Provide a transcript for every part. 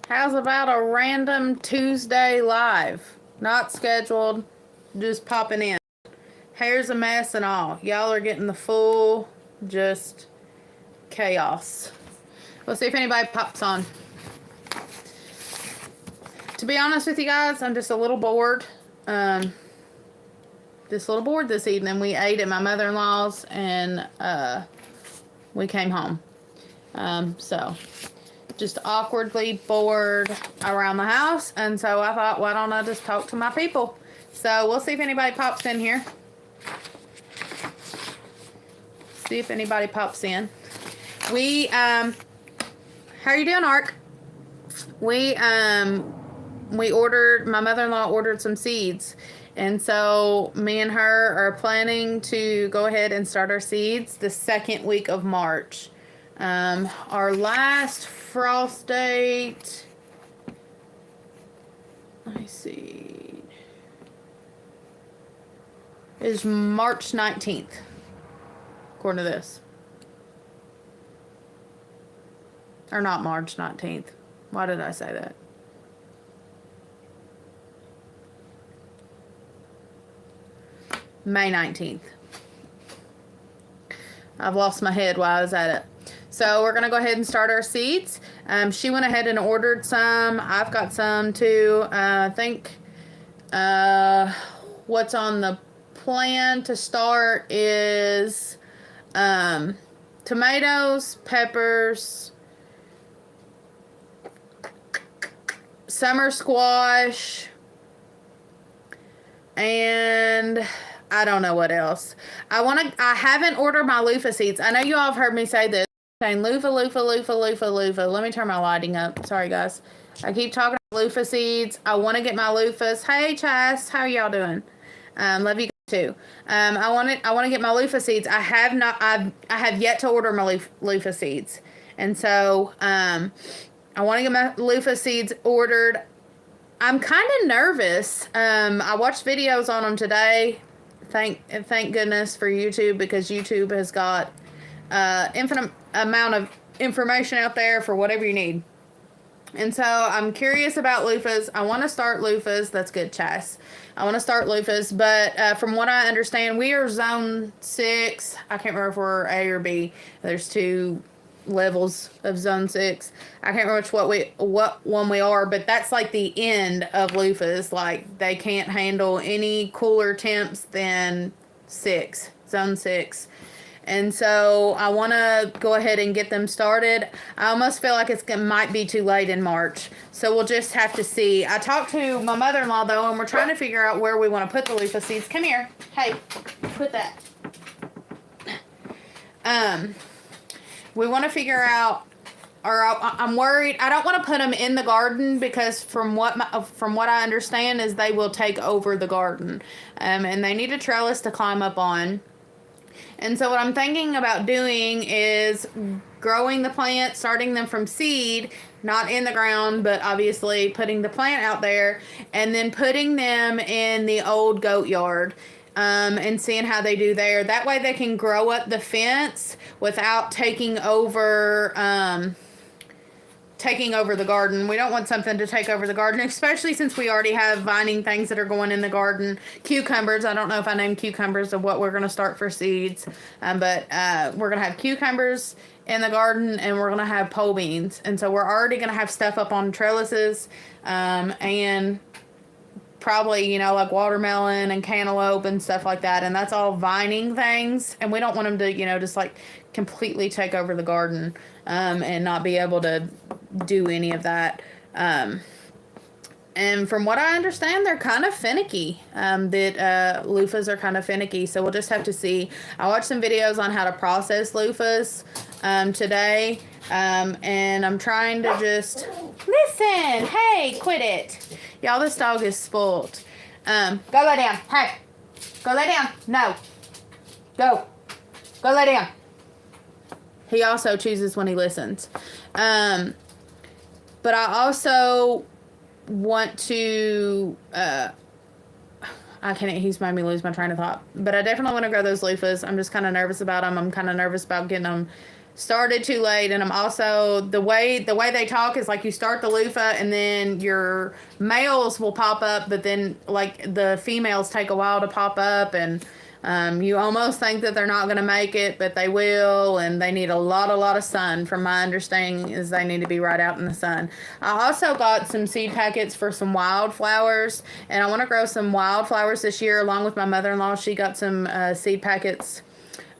How's about a random Tuesday live? Not scheduled, just popping in. Hair's a mess and all. Y'all are getting the full, just chaos. We'll see if anybody pops on. To be honest with you guys, I'm just a little bored. Just a little bored this evening. We ate at my mother-in-law's and we came home. So just awkwardly bored around the house, and so I thought, why don't I just talk to my people? So we'll see if anybody pops in here. See if anybody pops in. How are you doing, Ark? We ordered, my mother-in-law ordered some seeds, and so me and her are planning to go ahead and start our seeds the second week of March. Our last frost date, let me see, is March 19th, according to this. Or not March 19th. Why did I say that? May 19th. I've lost my head while I was at it. So we're going to go ahead and start our seeds. She went ahead and ordered some. I've got some too. I think what's on the plan to start is tomatoes, peppers, summer squash, and I don't know what else. I haven't ordered my loofah seeds. I know you all have heard me say this. Saying loofah. Let me turn my lighting up. Sorry, guys. I keep talking about loofah seeds. I want to get my loofahs. Hey, Chas. How y'all doing? Love you guys too. I want to get my loofah seeds. I have yet to order my loofah seeds. And so, I want to get my loofah seeds ordered. I'm kind of nervous. I watched videos on them today. Thank goodness for YouTube, because YouTube has got infinite amount of information out there for whatever you need. And so I'm curious about loofahs. I want to start loofahs. That's good, Chas. I want to start loofahs, but from what I understand, we are zone 6. I can't remember if we're A or B. There's 2 levels of zone 6. I can't remember what one we are, but that's like the end of loofahs. Like, they can't handle any cooler temps than 6, zone 6. And so I want to go ahead and get them started. I almost feel like it might be too late in March. So we'll just have to see. I talked to my mother-in-law, though, and we're trying to figure out where we want to put the loofah seeds. Come here. Hey, put that. We want to figure out, or I'm worried. I don't want to put them in the garden, because from what I understand is they will take over the garden. And they need a trellis to climb up on. And so what I'm thinking about doing is growing the plant, starting them from seed, not in the ground, but obviously putting the plant out there, and then putting them in the old goat yard, and seeing how they do there. That way they can grow up the fence without taking over the garden. We don't want something to take over the garden, especially since we already have vining things that are going in the garden. Cucumbers. I don't know if I named cucumbers of what we're going to start for seeds, but we're going to have cucumbers in the garden, and we're going to have pole beans. And so we're already going to have stuff up on trellises, and probably, like watermelon and cantaloupe and stuff like that. And that's all vining things. And we don't want them to, just like completely take over the garden, and not be able to do any of that. And from what I understand, they're kind of finicky. Loofahs are kind of finicky, so we'll just have to see. I watched some videos on how to process loofahs today, and I'm trying to just listen. Hey, quit it, y'all. This dog is spoiled. Go lay down. Hey, go lay down. No, go lay down. He also chooses when he listens. But I also want to, he's made me lose my train of thought. But I definitely want to grow those loofahs. I'm just kind of nervous about them. I'm kind of nervous about getting them started too late, and I'm also the way they talk is like you start the loofah and then your males will pop up, but then like the females take a while to pop up, and you almost think that they're not going to make it, but they will, and they need a lot of sun. From my understanding, is they need to be right out in the sun. I also got some seed packets for some wildflowers, and I want to grow some wildflowers this year along with my mother-in-law. She got some seed packets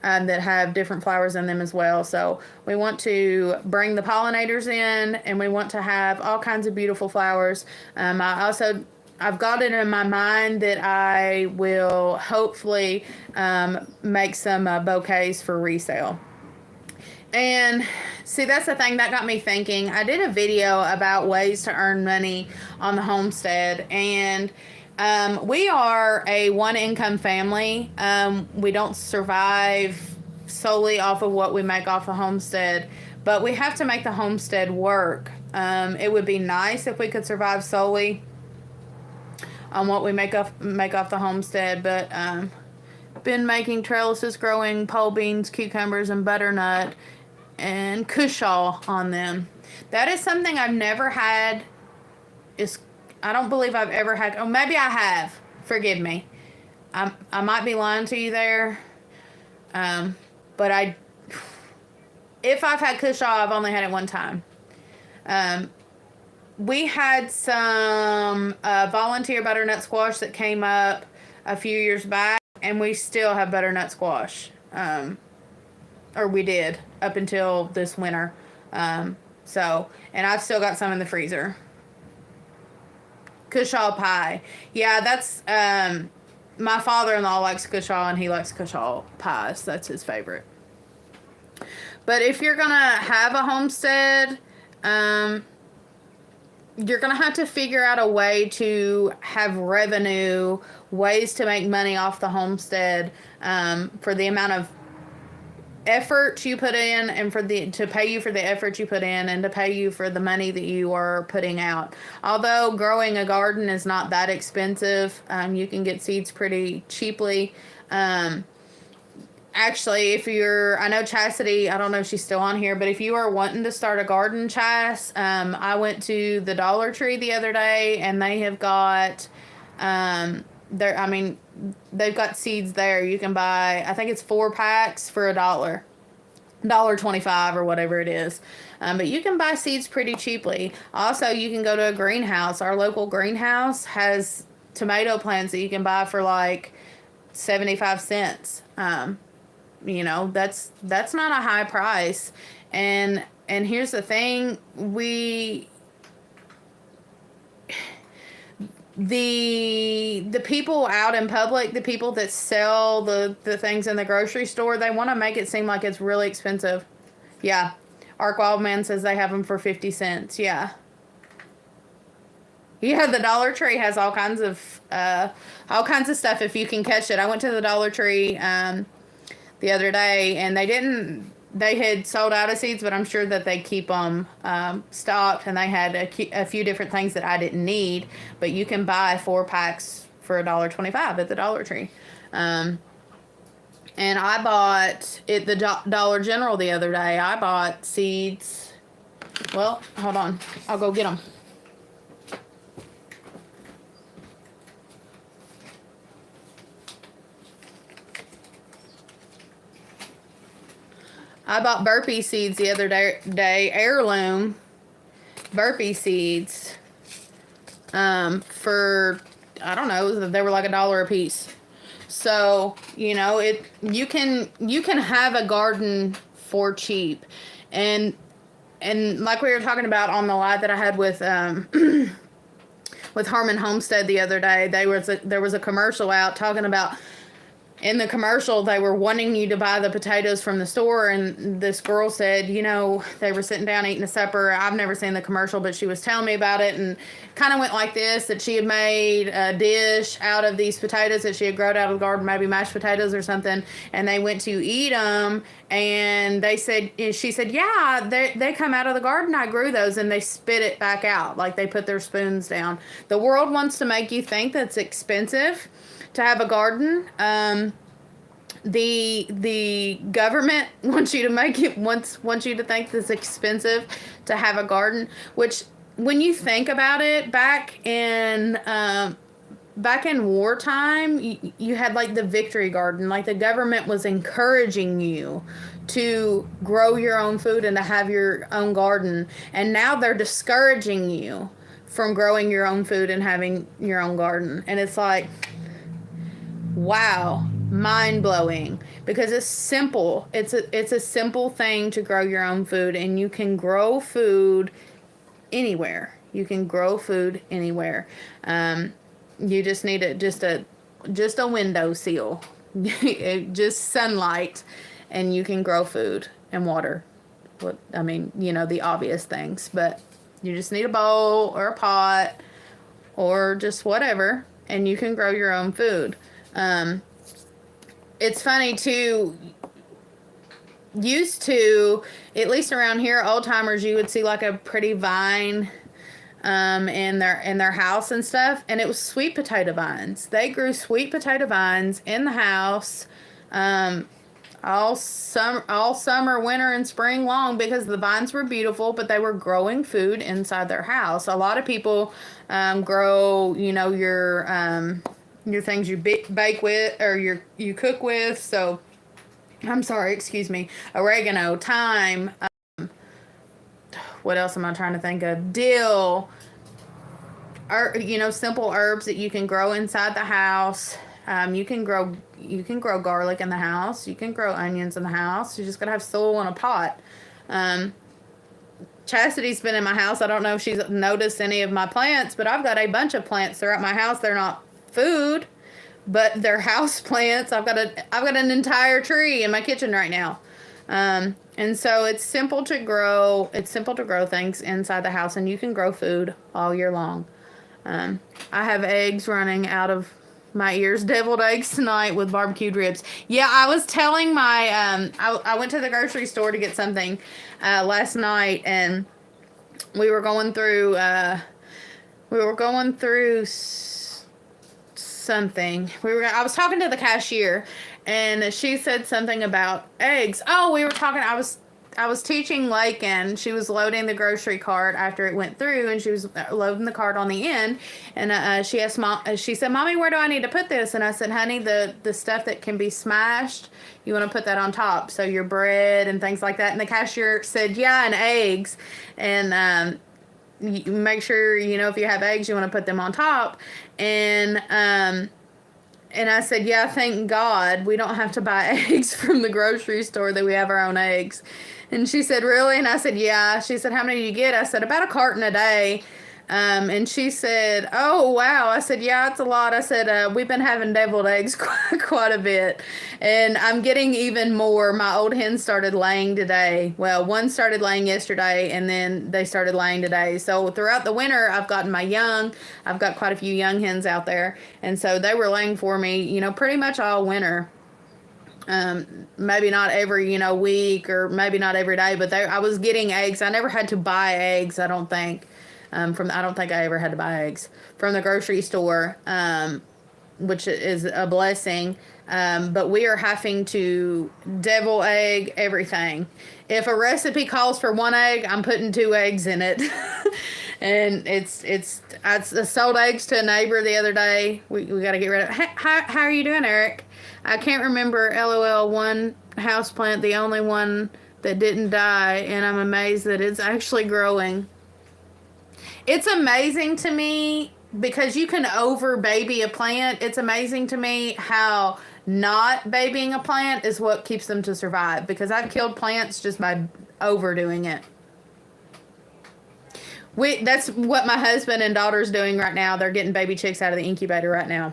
that have different flowers in them as well. So we want to bring the pollinators in, and we want to have all kinds of beautiful flowers. I've got it in my mind that I will hopefully make some bouquets for resale. And see, that's the thing that got me thinking. I did a video about ways to earn money on the homestead, and we are a one-income family. We don't survive solely off of what we make off the homestead, but we have to make the homestead work. It would be nice if we could survive solely on what we make off the homestead, but been making trellises growing pole beans, cucumbers, and butternut and cushaw on them. That is something I've never had. I don't believe I've ever had. Oh, maybe I have. Forgive me. I might be lying to you there. But if I've had cushaw, I've only had it one time. We had some volunteer butternut squash that came up a few years back, and we still have butternut squash. Or we did up until this winter. And I've still got some in the freezer. Cushaw pie. Yeah, that's, my father-in-law likes cushaw, and he likes cushaw pies. That's his favorite. But if you're going to have a homestead, you're going to have to figure out a way to have revenue, ways to make money off the homestead, for the amount of effort you put in, and to pay you for the effort you put in, and to pay you for the money that you are putting out. Although growing a garden is not that expensive, you can get seeds pretty cheaply. Actually, I know Chastity, I don't know if she's still on here, but if you are wanting to start a garden, Chas, I went to the Dollar Tree the other day, and they have got, they've got seeds there. You can buy, I think it's 4 packs for $1.25 or whatever it is. But you can buy seeds pretty cheaply. Also, you can go to a greenhouse. Our local greenhouse has tomato plants that you can buy for like 75 cents. That's not a high price. And here's the thing, the people out in public, the people that sell the things in the grocery store, they want to make it seem like it's really expensive. Yeah. Ark Wildman says they have them for 50 cents. Yeah. Yeah, the Dollar Tree has all kinds of stuff if you can catch it. I went to the Dollar Tree the other day, and they had sold out of seeds, but I'm sure that they keep them stocked, and they had a few different things that I didn't need, but you can buy 4 packs for $1.25 at the Dollar Tree. And I bought at the Dollar General the other day, I bought seeds. Well, hold on. I'll go get them. I bought burpee seeds the other day, heirloom burpee seeds, for, I don't know, they were like $1 a piece. So, you can have a garden for cheap. And like we were talking about on the live that I had with Harmon Homestead the other day, there was a commercial out talking about, in the commercial, they were wanting you to buy the potatoes from the store, and this girl said, they were sitting down eating a supper. I've never seen the commercial, but she was telling me about it, and kind of went like this, that she had made a dish out of these potatoes that she had grown out of the garden, maybe mashed potatoes or something, and they went to eat them, and she said, yeah, they come out of the garden. I grew those, and they spit it back out, like they put their spoons down. The world wants to make you think that's expensive to have a garden, The government wants you to make it wants you to think it's expensive to have a garden, which when you think about it, back in wartime, you had like the victory garden. Like the government was encouraging you to grow your own food and to have your own garden. And now they're discouraging you from growing your own food and having your own garden. And it's like, wow, mind blowing, because it's simple. It's a simple thing to grow your own food, and you can grow food anywhere. You can grow food anywhere. You just need just a window sill, just sunlight, and you can grow food and water. I mean, the obvious things, but you just need a bowl or a pot or just whatever, and you can grow your own food. It's funny too. Used to, at least around here, old timers, you would see like a pretty vine in their house and stuff, and it was sweet potato vines. They grew sweet potato vines in the house all summer, winter, and spring long, because the vines were beautiful, but they were growing food inside their house. A lot of people grow, your things you bake with, or you cook with. So, I'm sorry, excuse me, oregano, thyme, what else am I trying to think of? Dill, simple herbs that you can grow inside the house. You can grow garlic in the house. You can grow onions in the house. You just gotta have soil in a pot. Chastity's been in my house. I don't know if she's noticed any of my plants, but I've got a bunch of plants throughout my house. They're not food, but they're house plants. I've got an entire tree in my kitchen right now. And so it's simple to grow. It's simple to grow things inside the house, and you can grow food all year long. I have eggs running out of my ears, deviled eggs tonight with barbecued ribs. Yeah, I was telling my, I went to the grocery store to get something last night, and we were going through something. I was talking to the cashier, and she said something about eggs. Oh, we were talking, I was teaching Lakin. She was loading the grocery cart after it went through, and she was loading the cart on the end. And she asked she said, "Mommy, where do I need to put this?" And I said, "Honey, the stuff that can be smashed, you want to put that on top. So your bread and things like that." And the cashier said, "Yeah, and eggs. And you make sure, if you have eggs, you want to put them on top." And I said, "Yeah, thank God we don't have to buy eggs from the grocery store, that we have our own eggs." And she said, "Really?" And I said, "Yeah." She said, "How many do you get?" I said, "About a carton a day." And she said, "Oh, wow." I said, "Yeah, it's a lot." I said, "We've been having deviled eggs quite a bit. And I'm getting even more. My old hens started laying today. Well, one started laying yesterday, and then they started laying today. So throughout the winter, I've gotten my young. I've got quite a few young hens out there. And so they were laying for me, pretty much all winter. Maybe not every, week, or maybe not every day, but I was getting eggs. I never had to buy eggs, I don't think. I don't think I ever had to buy eggs from the grocery store, which is a blessing. But we are having to devil egg everything. If a recipe calls for 1 egg, I'm putting 2 eggs in it. And I sold eggs to a neighbor the other day. We got to get rid of it. How are you doing, Eric? I can't remember, LOL, one houseplant, the only one that didn't die, and I'm amazed that it's actually growing. It's amazing to me because you can over baby a plant. It's amazing to me how not babying a plant is what keeps them to survive, because I've killed plants just by overdoing it. That's what my husband and daughter's doing right now. They're getting baby chicks out of the incubator right now.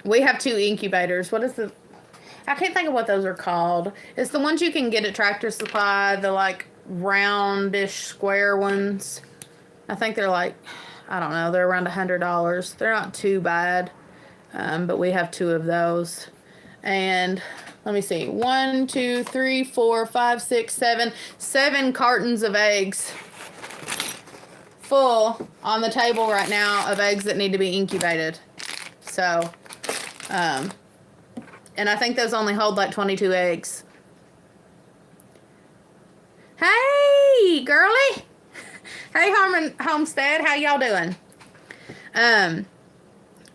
We have 2 incubators. I can't think of what those are called. It's the ones you can get at Tractor Supply, the like roundish square ones. I think they're like, I don't know, they're around $100. They're not too bad. But we have 2 of those. And let me see, 1, 2, 3, 4, 5, 6, 7, 7 cartons of eggs full on the table right now of eggs that need to be incubated. So, And I think those only hold like 22 eggs. Hey, girly. Hey, Harmon Homestead. How y'all doing?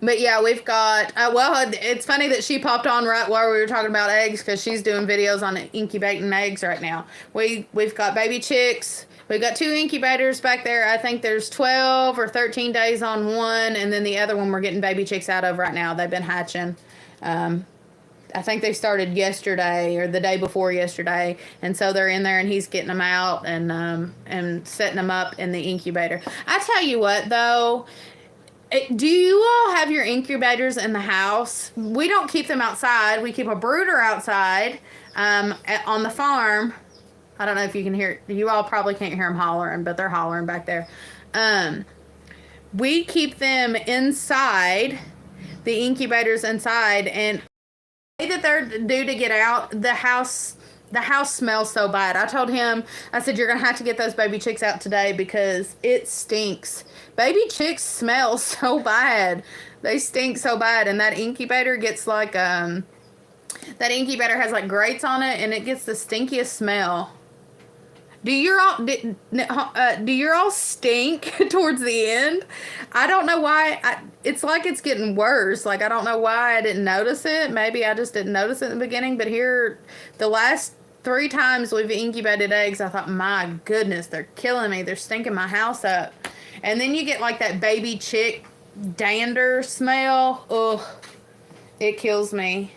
But yeah, we've got, well, it's funny that she popped on right while we were talking about eggs because she's doing videos on incubating eggs right now. We've got baby chicks. We've got 2 incubators back there. I think there's 12 or 13 days on one, and then the other one we're getting baby chicks out of right now. They've been hatching. I think they started yesterday or the day before yesterday, and so they're in there, and he's getting them out and setting them up in the incubator. I tell you what, though. Do you all have your incubators in the house? We don't keep them outside. We keep a brooder outside on the farm. I don't know if you can hear. You all probably can't hear them hollering, but they're hollering back there. We keep them inside, the incubators inside, and the day that they're due to get out, the house smells so bad. I told him, I said, you're going to have to get those baby chicks out today because it stinks. Baby chicks smell so bad. They stink so bad. And that incubator gets like, that incubator has like grates on it and it gets the stinkiest smell. Do your all stink towards the end? I don't know why. It's like it's getting worse. Like, I don't know why I didn't notice it. Maybe I just didn't notice it in the beginning. But here, the last 3 times we've incubated eggs, I thought, my goodness, they're killing me. They're stinking my house up. And then you get like that baby chick dander smell. Ugh, it kills me.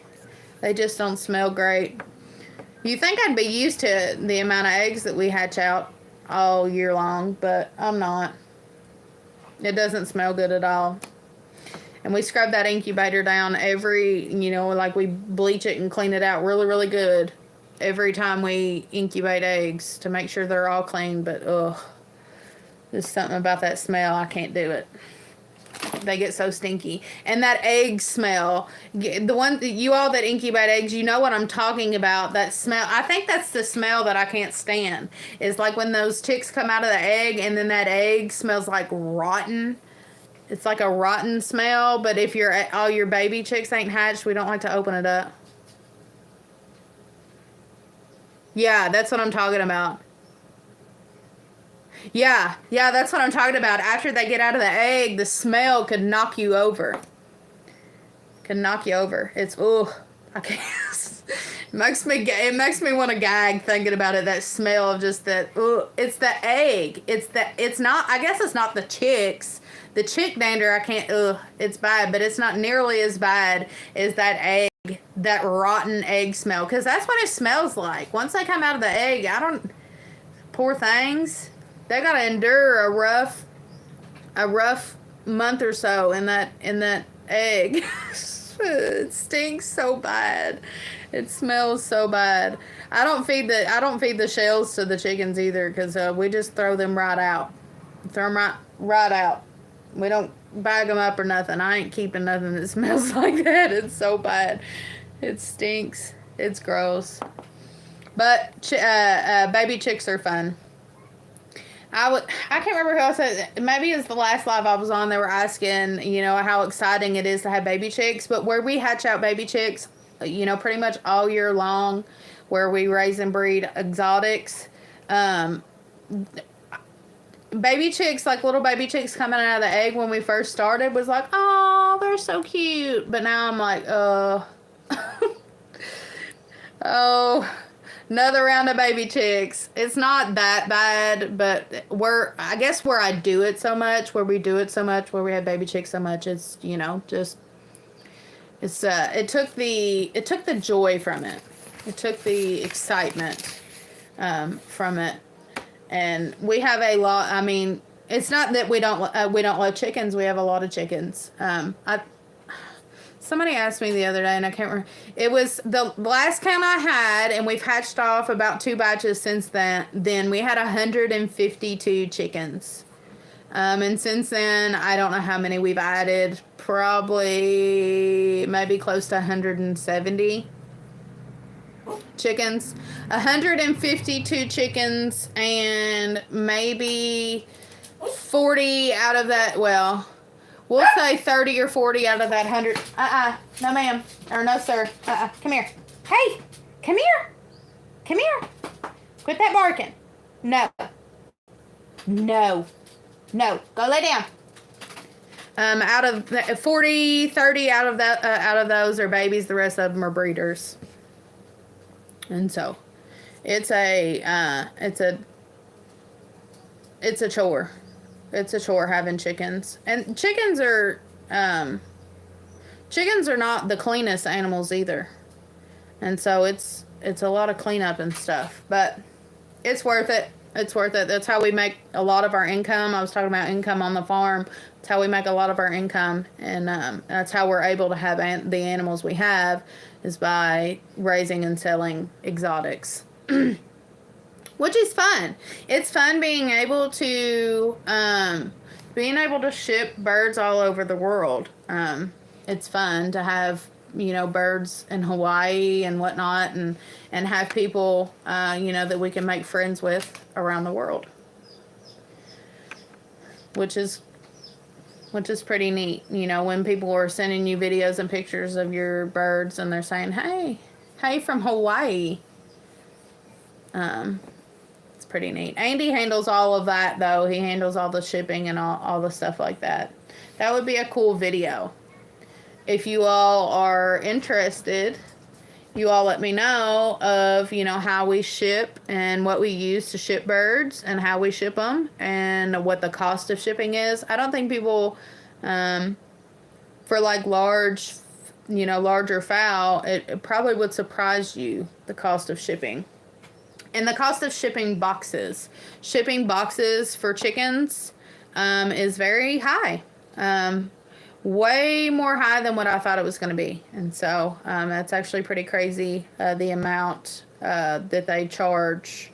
They just don't smell great. You think I'd be used to the amount of eggs that we hatch out all year long, but I'm not. It doesn't smell good at all. And we scrub that incubator down every, like we bleach it and clean it out really, really good every time we incubate eggs to make sure they're all clean. But, ugh, there's something about that smell. I can't do it. They get so stinky. And that egg smell, the one, you all that incubate eggs, you know what I'm talking about. That smell, I think that's the smell that I can't stand. It's like when those chicks come out of the egg and then that egg smells like rotten. It's like a rotten smell, but if all your baby chicks ain't hatched, we don't like to open it up. Yeah, that's what I'm talking about. Yeah, that's what I'm talking about. After they get out of the egg, the smell could knock you over. It's, I can't. It makes me want to gag thinking about it. That smell of just that. It's the egg. It's not. I guess it's not the chicks. The chick dander, I can't. It's bad, but it's not nearly as bad as that egg, that rotten egg smell. Because that's what it smells like. Once they come out of the egg, poor things. They gotta endure a rough month or so in that egg. It stinks so bad. It smells so bad. I don't feed the shells to the chickens either because we just throw them right out. Throw them right out. We don't bag them up or nothing. I ain't keeping nothing that smells like that. It's so bad. It stinks. It's gross. But baby chicks are fun. I can't remember who else said, maybe it's the last live I was on, they were asking, how exciting it is to have baby chicks, but where we hatch out baby chicks, pretty much all year long, where we raise and breed exotics, baby chicks, like little baby chicks coming out of the egg when we first started was like, oh, they're so cute, but now I'm like, oh, another round of baby chicks. It's not that bad, but where I do it so much, where we have baby chicks so much, it's, it took the joy from it. It took the excitement from it. And we have a lot, it's not that we don't love chickens. We have a lot of chickens. Somebody asked me the other day, and I can't remember. It was the last count I had, and we've hatched off about 2 batches since then. Then we had 152 chickens. And since then, I don't know how many we've added. Probably maybe close to 170 chickens. 152 chickens, and maybe 40 out of that, well, We'll say 30 or 40 out of that 100. No, ma'am. Or no, sir. Come here. Hey, come here. Come here. Quit that barking. No. No. No. Go lay down. Out of 40, 30 out of those are babies. The rest of them are breeders. And so, it's a chore. It's a chore having chickens. And chickens are not the cleanest animals either. And so it's a lot of cleanup and stuff. But it's worth it. It's worth it. That's how we make a lot of our income. I was talking about income on the farm. That's how we make a lot of our income. And that's how we're able to have the animals we have, is by raising and selling exotics. Which is fun. It's fun being able to ship birds all over the world. It's fun to have, birds in Hawaii and whatnot, and have people, that we can make friends with around the world. Which is pretty neat. When people are sending you videos and pictures of your birds and they're saying, hey from Hawaii. It's pretty neat. Andy handles all of that, though. He handles all the shipping and all the stuff like that. That would be a cool video. If you all are interested, you all let me know of, how we ship and what we use to ship birds and how we ship them and what the cost of shipping is. I don't think people, for like larger fowl, it probably would surprise you, the cost of shipping. And the cost of shipping boxes. Shipping boxes for chickens is very high. Way more high than what I thought it was going to be. And so that's actually pretty crazy, the amount that they charge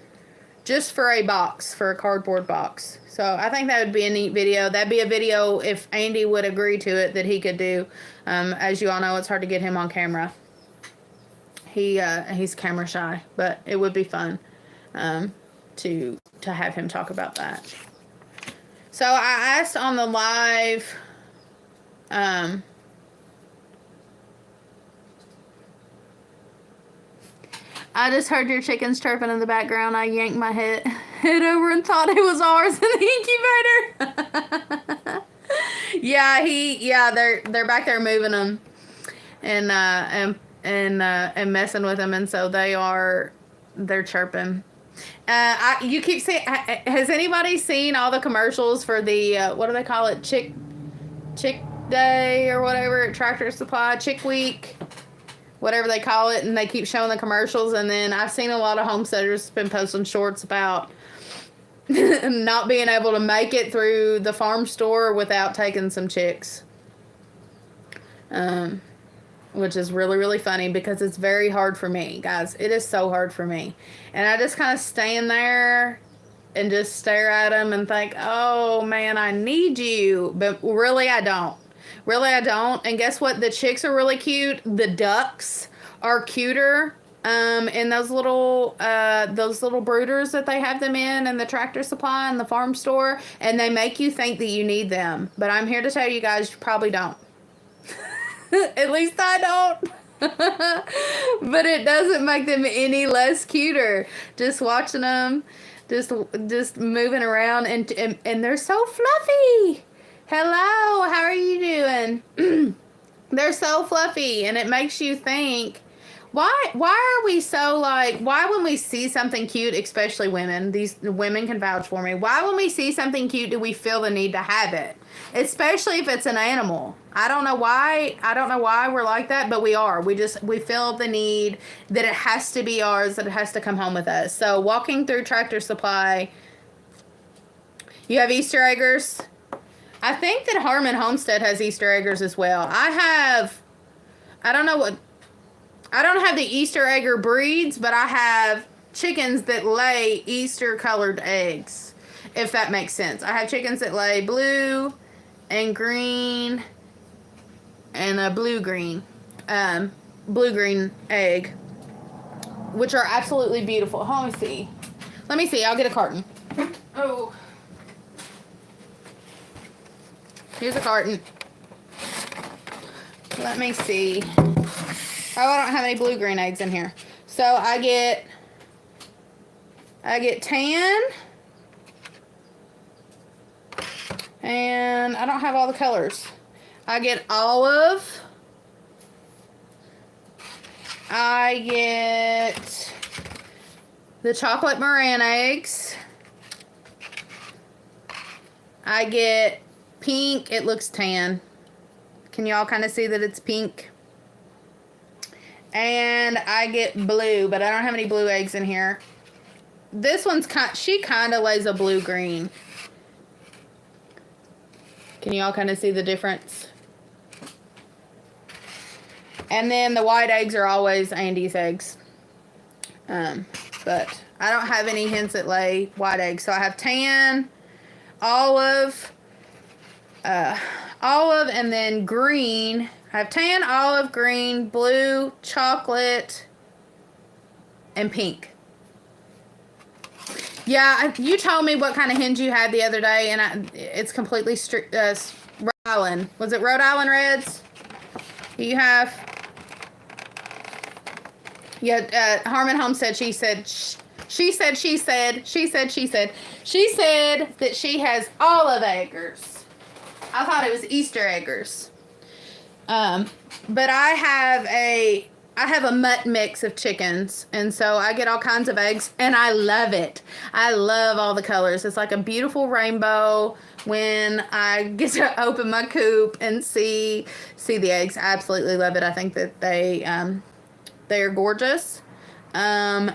just for a box, for a cardboard box. So I think that would be a neat video. That'd be a video, if Andy would agree to it, that he could do. As you all know, it's hard to get him on camera. He's camera shy, but it would be fun to have him talk about that. So I asked on the live, I just heard your chickens chirping in the background. I yanked my head over and thought it was ours in the incubator. They're back there moving them and messing with them, and so they're chirping. You keep saying, has anybody seen all the commercials for the what do they call it, chick day or whatever at Tractor Supply, Chick Week, whatever they call it, and they keep showing the commercials? And then I've seen a lot of homesteaders been posting shorts about not being able to make it through the farm store without taking some chicks. Which is really, really funny, because it's very hard for me, guys. It is so hard for me. And I just kind of stand there and just stare at them and think, oh, man, I need you. But really, I don't. Really, I don't. And guess what? The chicks are really cute. The ducks are cuter in those little brooders that they have them in the Tractor Supply and the farm store. And they make you think that you need them. But I'm here to tell you guys, you probably don't. At least I don't. But it doesn't make them any less cuter. Just watching them, just moving around, and they're so fluffy. Hello, how are you doing? They're so fluffy, and it makes you think, why are we so why when we see something cute, especially women, these women can vouch for me, why when we see something cute do we feel the need to have it? Especially if it's an animal. I don't know why we're like that, but we are. We feel the need that it has to be ours, that it has to come home with us. So walking through Tractor Supply, you have Easter eggers. I think that Harmon Homestead has Easter eggers as well. I don't have the Easter egger breeds, but I have chickens that lay Easter colored eggs, if that makes sense. I have chickens that lay blue and green and a blue-green egg, which are absolutely beautiful. Let me see. I'll get a carton. Oh. Here's a carton. let me see. Oh, I don't have any blue-green eggs in here. So I get tan. And I don't have all the colors. I get olive. I get the chocolate meringue eggs. I get pink. It looks tan. Can y'all kind of see that it's pink? And I get blue, but I don't have any blue eggs in here. This one's she kind of lays a blue-green. Can y'all kind of see the difference? And then the white eggs are always Andy's eggs. But I don't have any hens that lay white eggs. So I have tan, olive, and then green. I have tan, olive, green, blue, chocolate, and pink. Yeah, you told me what kind of hens you had the other day, and it's completely Rhode Island. Was it Rhode Island Reds? You have? Yeah, Harmon Holmes said, she said that she has olive eggers. I thought it was Easter eggers. But I have a mutt mix of chickens, and so I get all kinds of eggs, and I love it. I love all the colors. It's like a beautiful rainbow when I get to open my coop and see the eggs. I absolutely love it. I think that they are gorgeous, and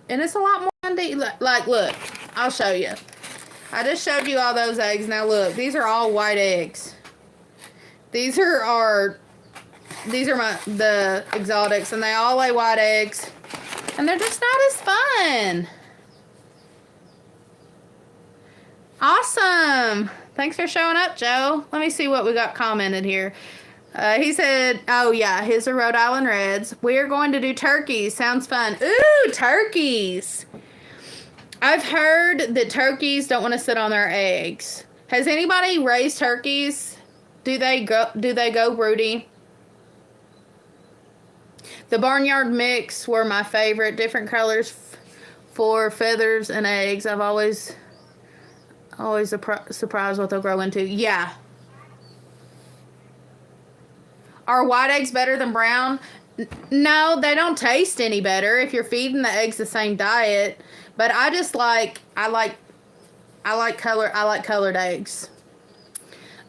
it's a lot more fun to eat. Like, look, I'll show you. I just showed you all those eggs. Now look, these are all white eggs. These are the exotics, and they all lay white eggs, and they're just not as fun. Awesome. Thanks for showing up, Joe. Let me see what we got commented here. He said, oh yeah, his are Rhode Island Reds. We're going to do turkeys. Sounds fun. Ooh, turkeys. I've heard that turkeys don't want to sit on their eggs. Has anybody raised turkeys? Do they go broody? The barnyard mix were my favorite. Different colors for feathers and eggs. I've always surprised what they'll grow into. Yeah. Are white eggs better than brown? No, they don't taste any better if you're feeding the eggs the same diet. But I like colored eggs.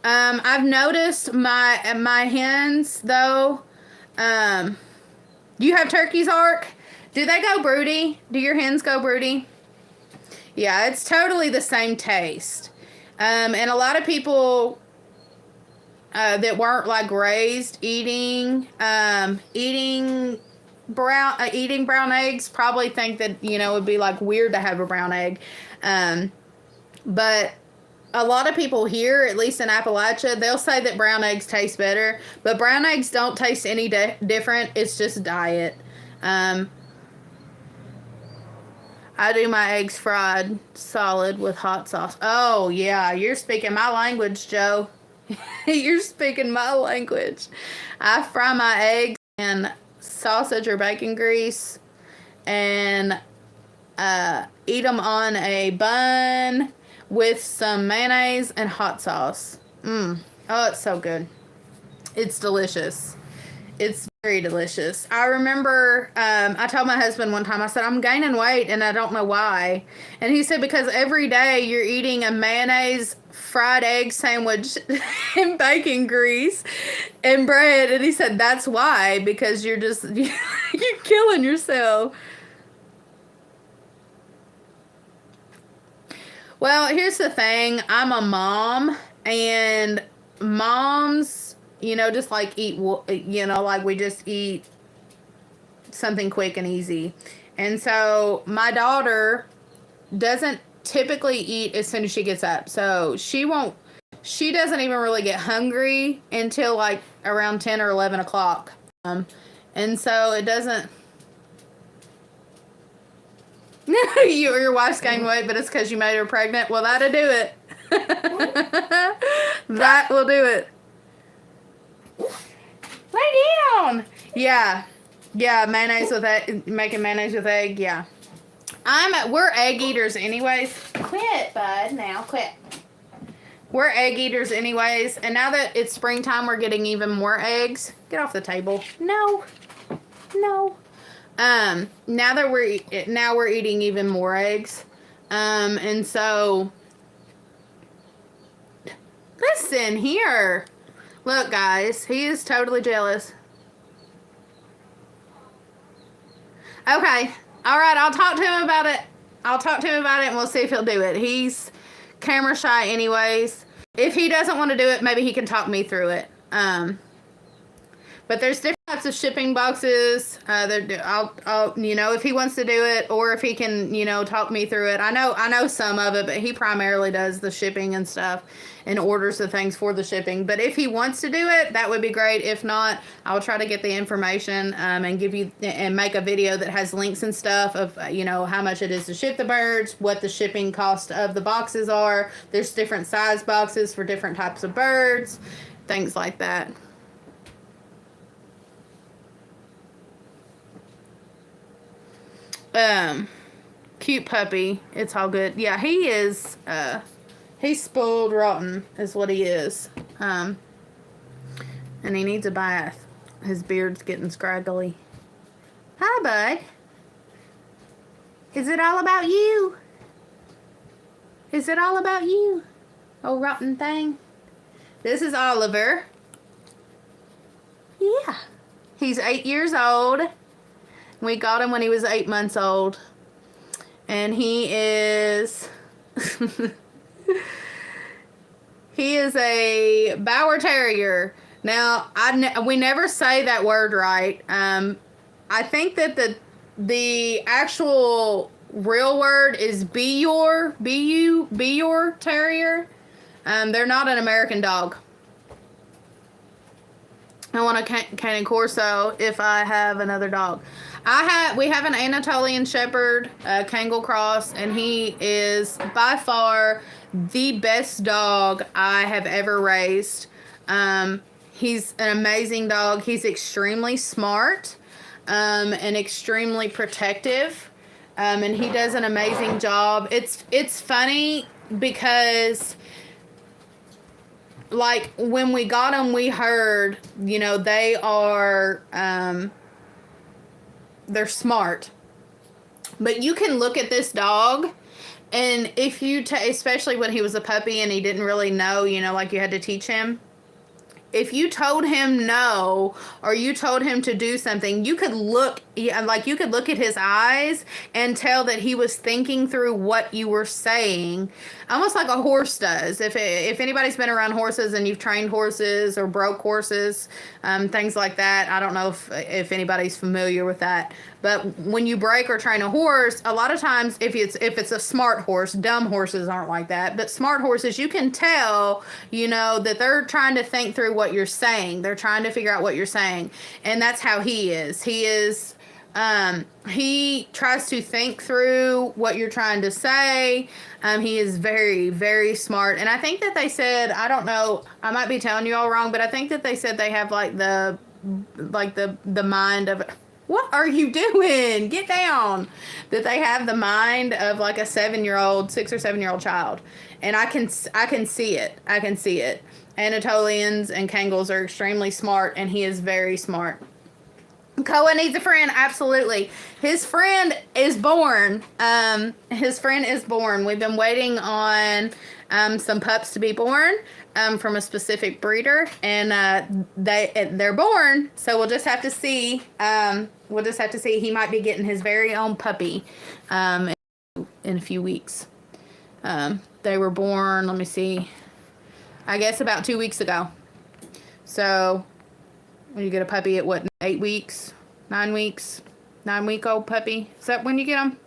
I've noticed my hens though. You have turkeys, Ark? Do they go broody? Do your hens go broody? Yeah, it's totally the same taste. And a lot of people that weren't like raised eating brown eggs probably think that, it'd be like weird to have a brown egg. But a lot of people here, at least in Appalachia, they'll say that brown eggs taste better, but brown eggs don't taste any different. It's just diet. I do my eggs fried solid with hot sauce. Oh yeah, you're speaking my language, Joe. You're speaking my language. I fry my eggs in sausage or bacon grease and eat them on a bun with some mayonnaise and hot sauce. Oh, it's so good. It's delicious. It's very delicious. I remember I told my husband one time, I said, I'm gaining weight and I don't know why. And he said, because every day you're eating a mayonnaise fried egg sandwich and bacon grease and bread. And he said, that's why, because you're killing yourself. Well, here's the thing. I'm a mom, and moms, just like eat, like we just eat something quick and easy. And so my daughter doesn't typically eat as soon as she gets up. So she doesn't even really get hungry until like around 10 or 11 o'clock. And so it doesn't. Your wife's gained weight, but it's because you made her pregnant. Well, that'll do it. That will do it. Lay down. Yeah. Yeah, mayonnaise with egg, making mayonnaise with egg, yeah. We're egg eaters anyways. Quit, bud, now, quit. We're egg eaters anyways, and now that it's springtime, we're getting even more eggs. Get off the table. No. No. Now that we're eating even more eggs. And so, listen here. Look, guys, he is totally jealous. Okay. All right, I'll talk to him about it. And we'll see if he'll do it. He's camera shy anyways. If he doesn't want to do it, maybe he can talk me through it. But there's different types of shipping boxes. I'll if he wants to do it, or if he can, talk me through it. I know some of it, but he primarily does the shipping and stuff and orders the things for the shipping. But if he wants to do it, that would be great. If not, I'll try to get the information and give you and make a video that has links and stuff of how much it is to ship the birds, what the shipping cost of the boxes are. There's different size boxes for different types of birds, things like that. Cute puppy. It's all good. Yeah, he is, he's spoiled rotten is what he is. And he needs a bath. His beard's getting scraggly. Hi, bud. Is it all about you? Is it all about you? Oh, rotten thing. This is Oliver. Yeah. He's 8 years old. We got him when he was 8 months old. And he is... he is a Bower Terrier. Now, we never say that word right. I think that the actual real word is Bichon Terrier. They're not an American dog. I want a Cane Corso if I have another dog. We have an Anatolian Shepherd, Kangal Cross, and he is by far the best dog I have ever raised. He's an amazing dog. He's extremely smart, and extremely protective. And he does an amazing job. It's funny because, like, when we got them, we heard, they are, they're smart. But you can look at this dog, and if you, especially when he was a puppy and he didn't really know, like you had to teach him. If you told him no, or you told him to do something, you could look at his eyes and tell that he was thinking through what you were saying, almost like a horse does. If anybody's been around horses and you've trained horses or broke horses, things like that, I don't know if anybody's familiar with that. But when you break or train a horse, a lot of times if it's a smart horse, dumb horses aren't like that, but smart horses, you can tell, that they're trying to think through what you're saying. They're trying to figure out what you're saying. And that's how he is. He tries to think through what you're trying to say. He is very, very smart. And I think that they said, I don't know, I might be telling you all wrong, but I think that they said they have the mind of... What are you doing? Get down. That they have the mind of like a 6 or 7-year-old child. And I can see it. I can see it. Anatolians and Kangals are extremely smart, and he is very smart. Koa needs a friend. Absolutely. His friend is born. We've been waiting on some pups to be born from a specific breeder, and they're born. So we'll just have to see. He might be getting his very own puppy in a few weeks. They were born, let me see, I guess about 2 weeks ago. So when you get a puppy at 8 weeks, 9 weeks, 9-week-old puppy. Is that when you get them?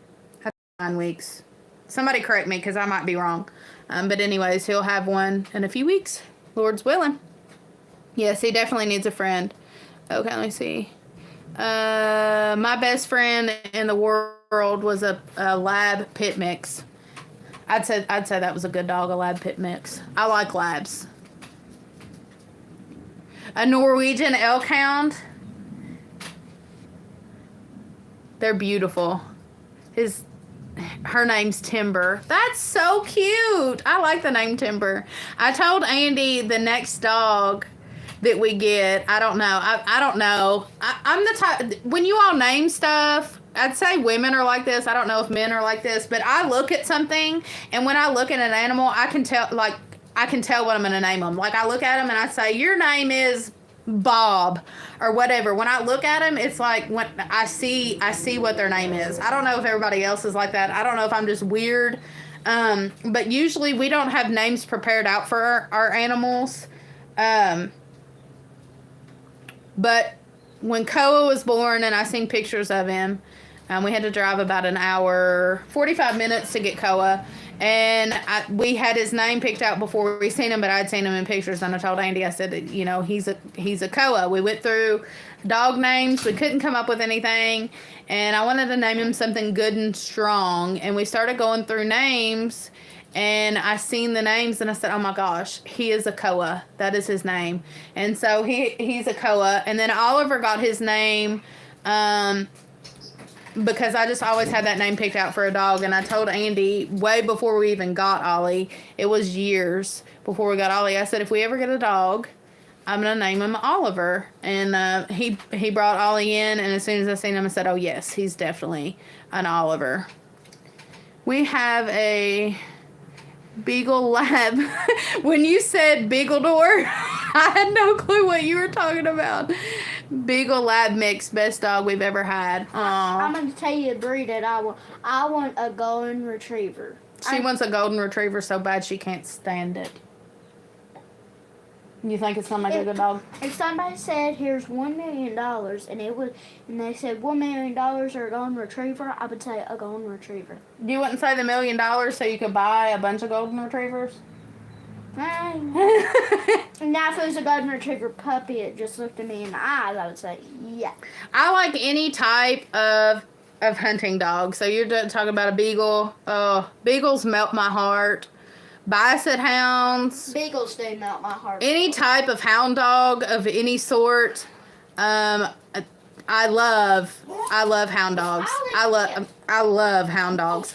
9 weeks. Somebody correct me because I might be wrong. But anyways, he'll have one in a few weeks. Lord's willing. Yes, he definitely needs a friend. Okay, let me see. My best friend in the world was a lab pit mix. I'd say that was a good dog, a lab pit mix. I like labs. A Norwegian elk hound. They're beautiful. Her name's Timber. That's so cute. I like the name Timber. I told Andy the next dog that we get, I don't know. I don't know. I'm the type, when you all name stuff, I'd say women are like this. I don't know if men are like this, but I look at something, and when I look at an animal, I can tell what I'm going to name them. Like, I look at them and I say, your name is Bob or whatever. When I look at them, it's like when I see what their name is. I don't know if everybody else is like that. I don't know if I'm just weird. But usually we don't have names prepared out for our animals. But when Koa was born and I seen pictures of him, we had to drive about an hour, 45 minutes to get Koa. And we had his name picked out before we seen him, but I'd seen him in pictures. And I told Andy, I said, he's a Koa. We went through dog names. We couldn't come up with anything. And I wanted to name him something good and strong. And we started going through names. And I seen the names and I said, oh my gosh, he is a Koa. That is his name. And so he's a Koa. And then Oliver got his name because I just always had that name picked out for a dog. And I told Andy way before we even got Ollie, it was years before we got Ollie, I said, if we ever get a dog, I'm going to name him Oliver. And he brought Ollie in, and as soon as I seen him, I said, oh yes, he's definitely an Oliver. We have a Beagle Lab. When you said Beagledor, I had no clue what you were talking about. Beagle Lab mix, best dog we've ever had. Aww. I'm going to tell you a breed that I want. I want a golden retriever. She wants a golden retriever so bad she can't stand it. You think it's gonna make a good dog? If somebody said, here's $1 million, and they said $1 million or a golden retriever, I would say a golden retriever. You wouldn't say the $1 million so you could buy a bunch of golden retrievers? Now if it was a golden retriever puppy, it just looked at me in the eyes, I would say, yeah. I like any type of hunting dog. So you're talking about a beagle. Oh, beagles melt my heart. Basset hounds. Beagles do melt my heart. Any type of hound dog of any sort. I love hound dogs. I love hound dogs.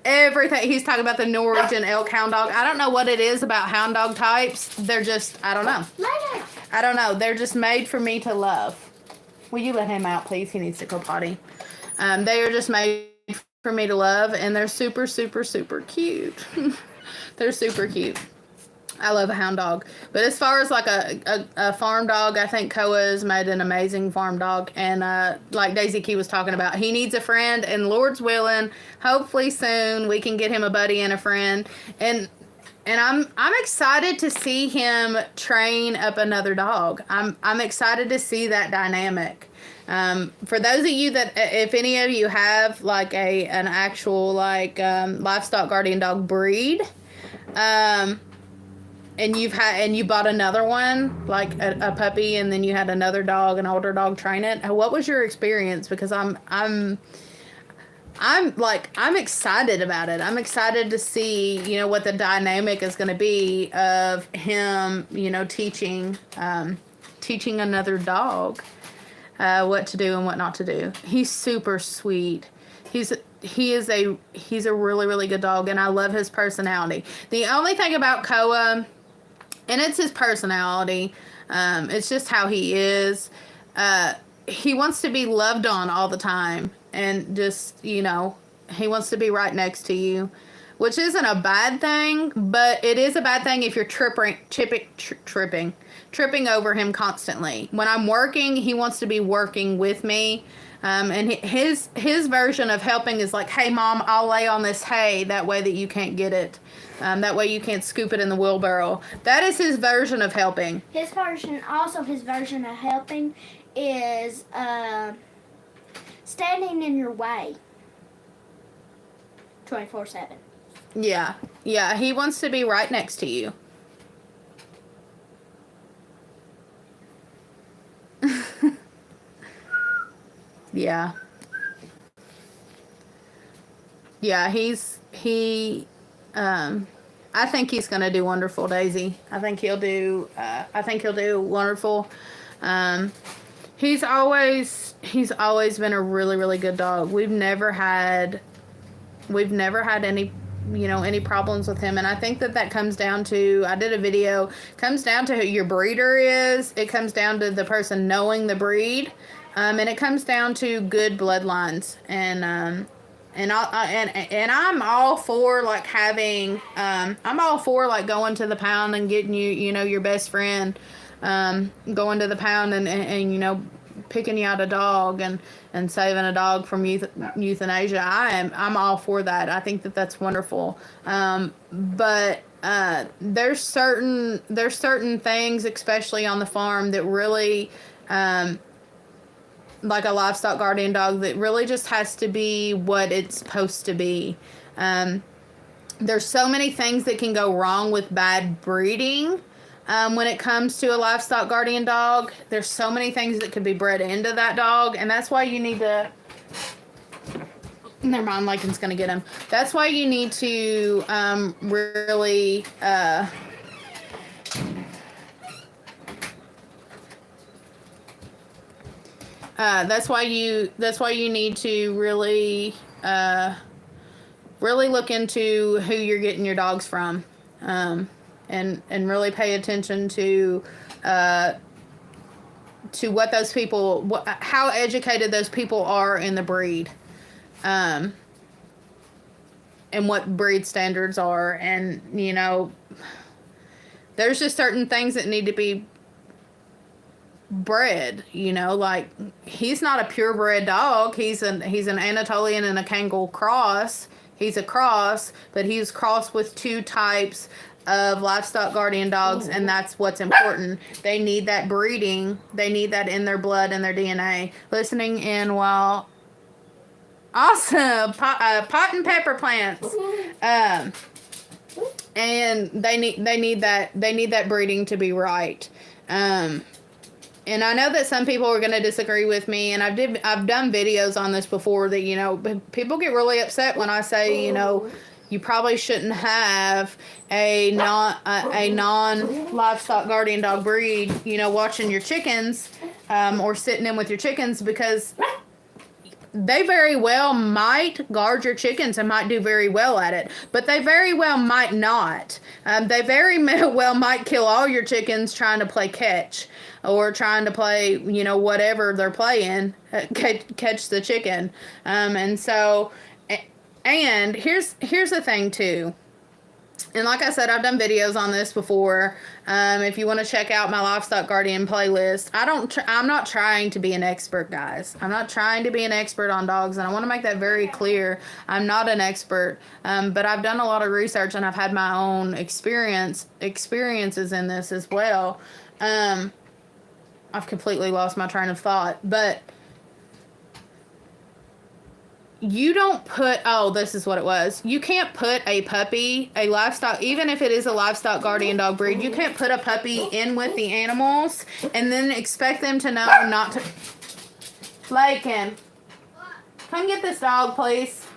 Everything. He's talking about the Norwegian elk hound dog. I don't know what it is about hound dog types. They're just, I don't know. I don't know. They're just made for me to love. Will you let him out, please? He needs to go potty. They are just made for me to love, and they're super, super, super cute. They're super cute. I love a hound dog. But as far as like a farm dog, I think Koa's made an amazing farm dog. And like Daisy Key was talking about, he needs a friend, and Lord's willing, hopefully soon we can get him a buddy and a friend. And I'm excited to see him train up another dog. I'm excited to see that dynamic. For those of you that, if any of you have like an actual like livestock guardian dog breed, and you bought another one, like a puppy, and then you had another dog, an older dog, train it. What was your experience? Because I'm excited about it. I'm excited to see, what the dynamic is going to be of him, teaching another dog what to do and what not to do. He's super sweet. He's a really, really good dog, and I love his personality. The only thing about Koa, and it's his personality, it's just how he is. He wants to be loved on all the time, and just, he wants to be right next to you, which isn't a bad thing, but it is a bad thing if you're tripping over him constantly. When I'm working, he wants to be working with me. And his version of helping is like, hey, Mom, I'll lay on this hay. That way that you can't get it. That way you can't scoop it in the wheelbarrow. That is his version of helping. His version of helping is standing in your way 24/7. Yeah. He wants to be right next to you. Yeah. I think he's going to do wonderful, Daisy. I think he'll do wonderful. Um, he's always been a really, really good dog. We've never had any, any problems with him. And I think that comes down to, I did a video, comes down to who your breeder is. It comes down to the person knowing the breed. And it comes down to good bloodlines. And I'm all for like having, I'm all for like going to the pound and getting your best friend, going to the pound and picking you out a dog and saving a dog from euthanasia. I'm all for that. I think that that's wonderful. But there's certain things, especially on the farm, that really, like a livestock guardian dog, that really just has to be what it's supposed to be. There's so many things that can go wrong with bad breeding. When it comes to a livestock guardian dog, there's so many things that could be bred into that dog, and that's why you need to. Never mind, Lakin's gonna get him. That's why you need to really. That's why you need to really really look into who you're getting your dogs from. And really pay attention to what those people, how educated those people are in the breed, and what breed standards are. And there's just certain things that need to be bred. Like, he's not a purebred dog. He's an Anatolian and a Kangal cross. He's a cross, but he's crossed with two types of livestock guardian dogs, and that's what's important. They need that breeding. They need that in their blood and their DNA. Listening in while awesome pot and pepper plants, and they need that breeding to be right. And I know that some people are going to disagree with me, and I've done videos on this before that people get really upset when I say you probably shouldn't have a non livestock guardian dog breed, watching your chickens, or sitting in with your chickens, because they very well might guard your chickens and might do very well at it, but they very well might not. They very well might kill all your chickens trying to play catch, or trying to play, whatever they're playing, catch the chicken. And so, and here's the thing too. And like I said, I've done videos on this before. If you want to check out my Livestock Guardian playlist, I'm not trying to be an expert, guys. I'm not trying to be an expert on dogs, and I want to make that very clear. I'm not an expert, but I've done a lot of research, and I've had my own experiences in this as well. I've completely lost my train of thought, but you don't put, this is what it was. You can't put a puppy, a livestock, even if it is a livestock guardian dog breed, you can't put a puppy in with the animals and then expect them to know not to. Lakin, come get this dog, please.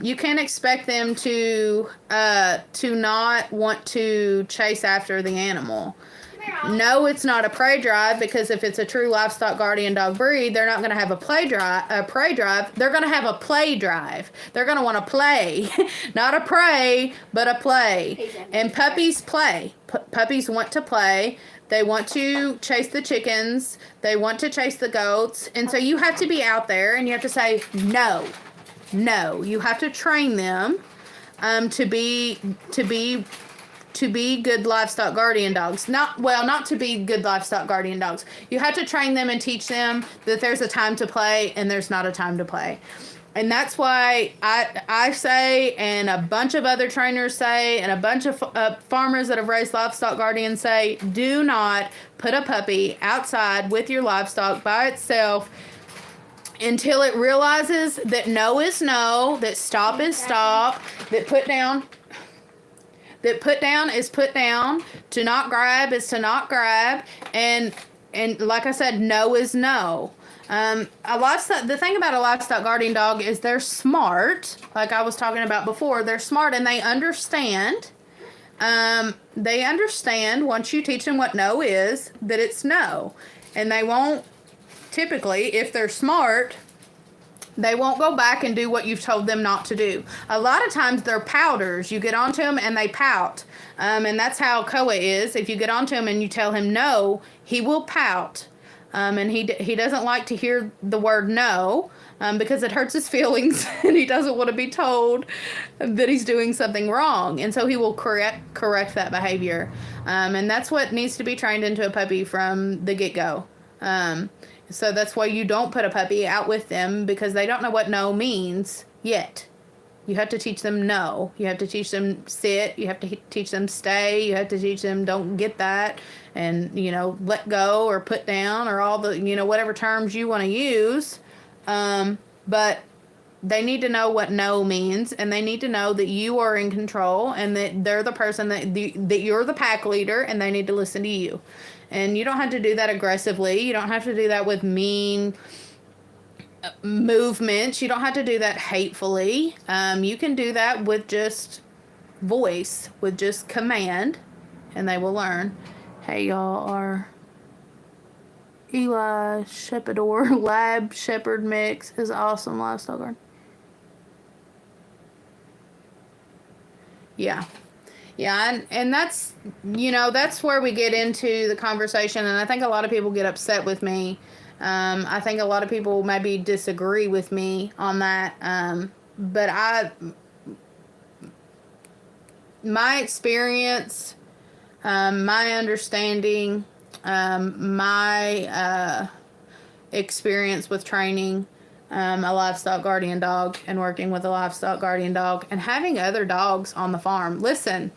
You can't expect them to not want to chase after the animal. No, it's not a prey drive, because if it's a true livestock guardian dog breed, they're not going to have a prey drive. They're going to have a play drive. They're going to want to play. Not a prey, but a play. And puppies play. Puppies want to play. They want to chase the chickens. They want to chase the goats. And so you have to be out there, and you have to say, no. You have to train them to be good livestock guardian dogs. Not to be good livestock guardian dogs. You have to train them and teach them that there's a time to play and there's not a time to play. And that's why I say, and a bunch of other trainers say, and a bunch of farmers that have raised livestock guardians say, do not put a puppy outside with your livestock by itself until it realizes that no is no, that stop is stop, that put down is put down, to not grab is to not grab, and like I said, no is no. The thing about a livestock guardian dog is they're smart. Like I was talking about before, they're smart and they understand. They understand once you teach them what no is, that it's no. And they won't, typically, if they're smart, they won't go back and do what you've told them not to do. A lot of times they're pouters. You get onto them and they pout. And that's how Koa is. If you get onto him and you tell him no, he will pout. And he doesn't like to hear the word no because it hurts his feelings and he doesn't want to be told that he's doing something wrong. And so he will correct that behavior. And that's what needs to be trained into a puppy from the get-go. So that's why you don't put a puppy out with them, because they don't know what no means yet. You have to teach them no. You have to teach them sit. You have to teach them stay. You have to teach them don't get that, and, let go or put down or all the, whatever terms you want to use. But they need to know what no means, and they need to know that you are in control and that they're the person that you're the pack leader, and they need to listen to you. And you don't have to do that aggressively. You don't have to do that with mean movements. You don't have to do that hatefully. You can do that with just voice, with just command, and they will learn. Hey, y'all, our Eli Shepherdor Lab Shepherd mix is awesome livestock guard. Yeah. Yeah, and that's, that's where we get into the conversation, and I think a lot of people get upset with me. I think a lot of people maybe disagree with me on that, but my experience, my understanding, my experience with training a livestock guardian dog and working with a livestock guardian dog and having other dogs on the farm. Listen.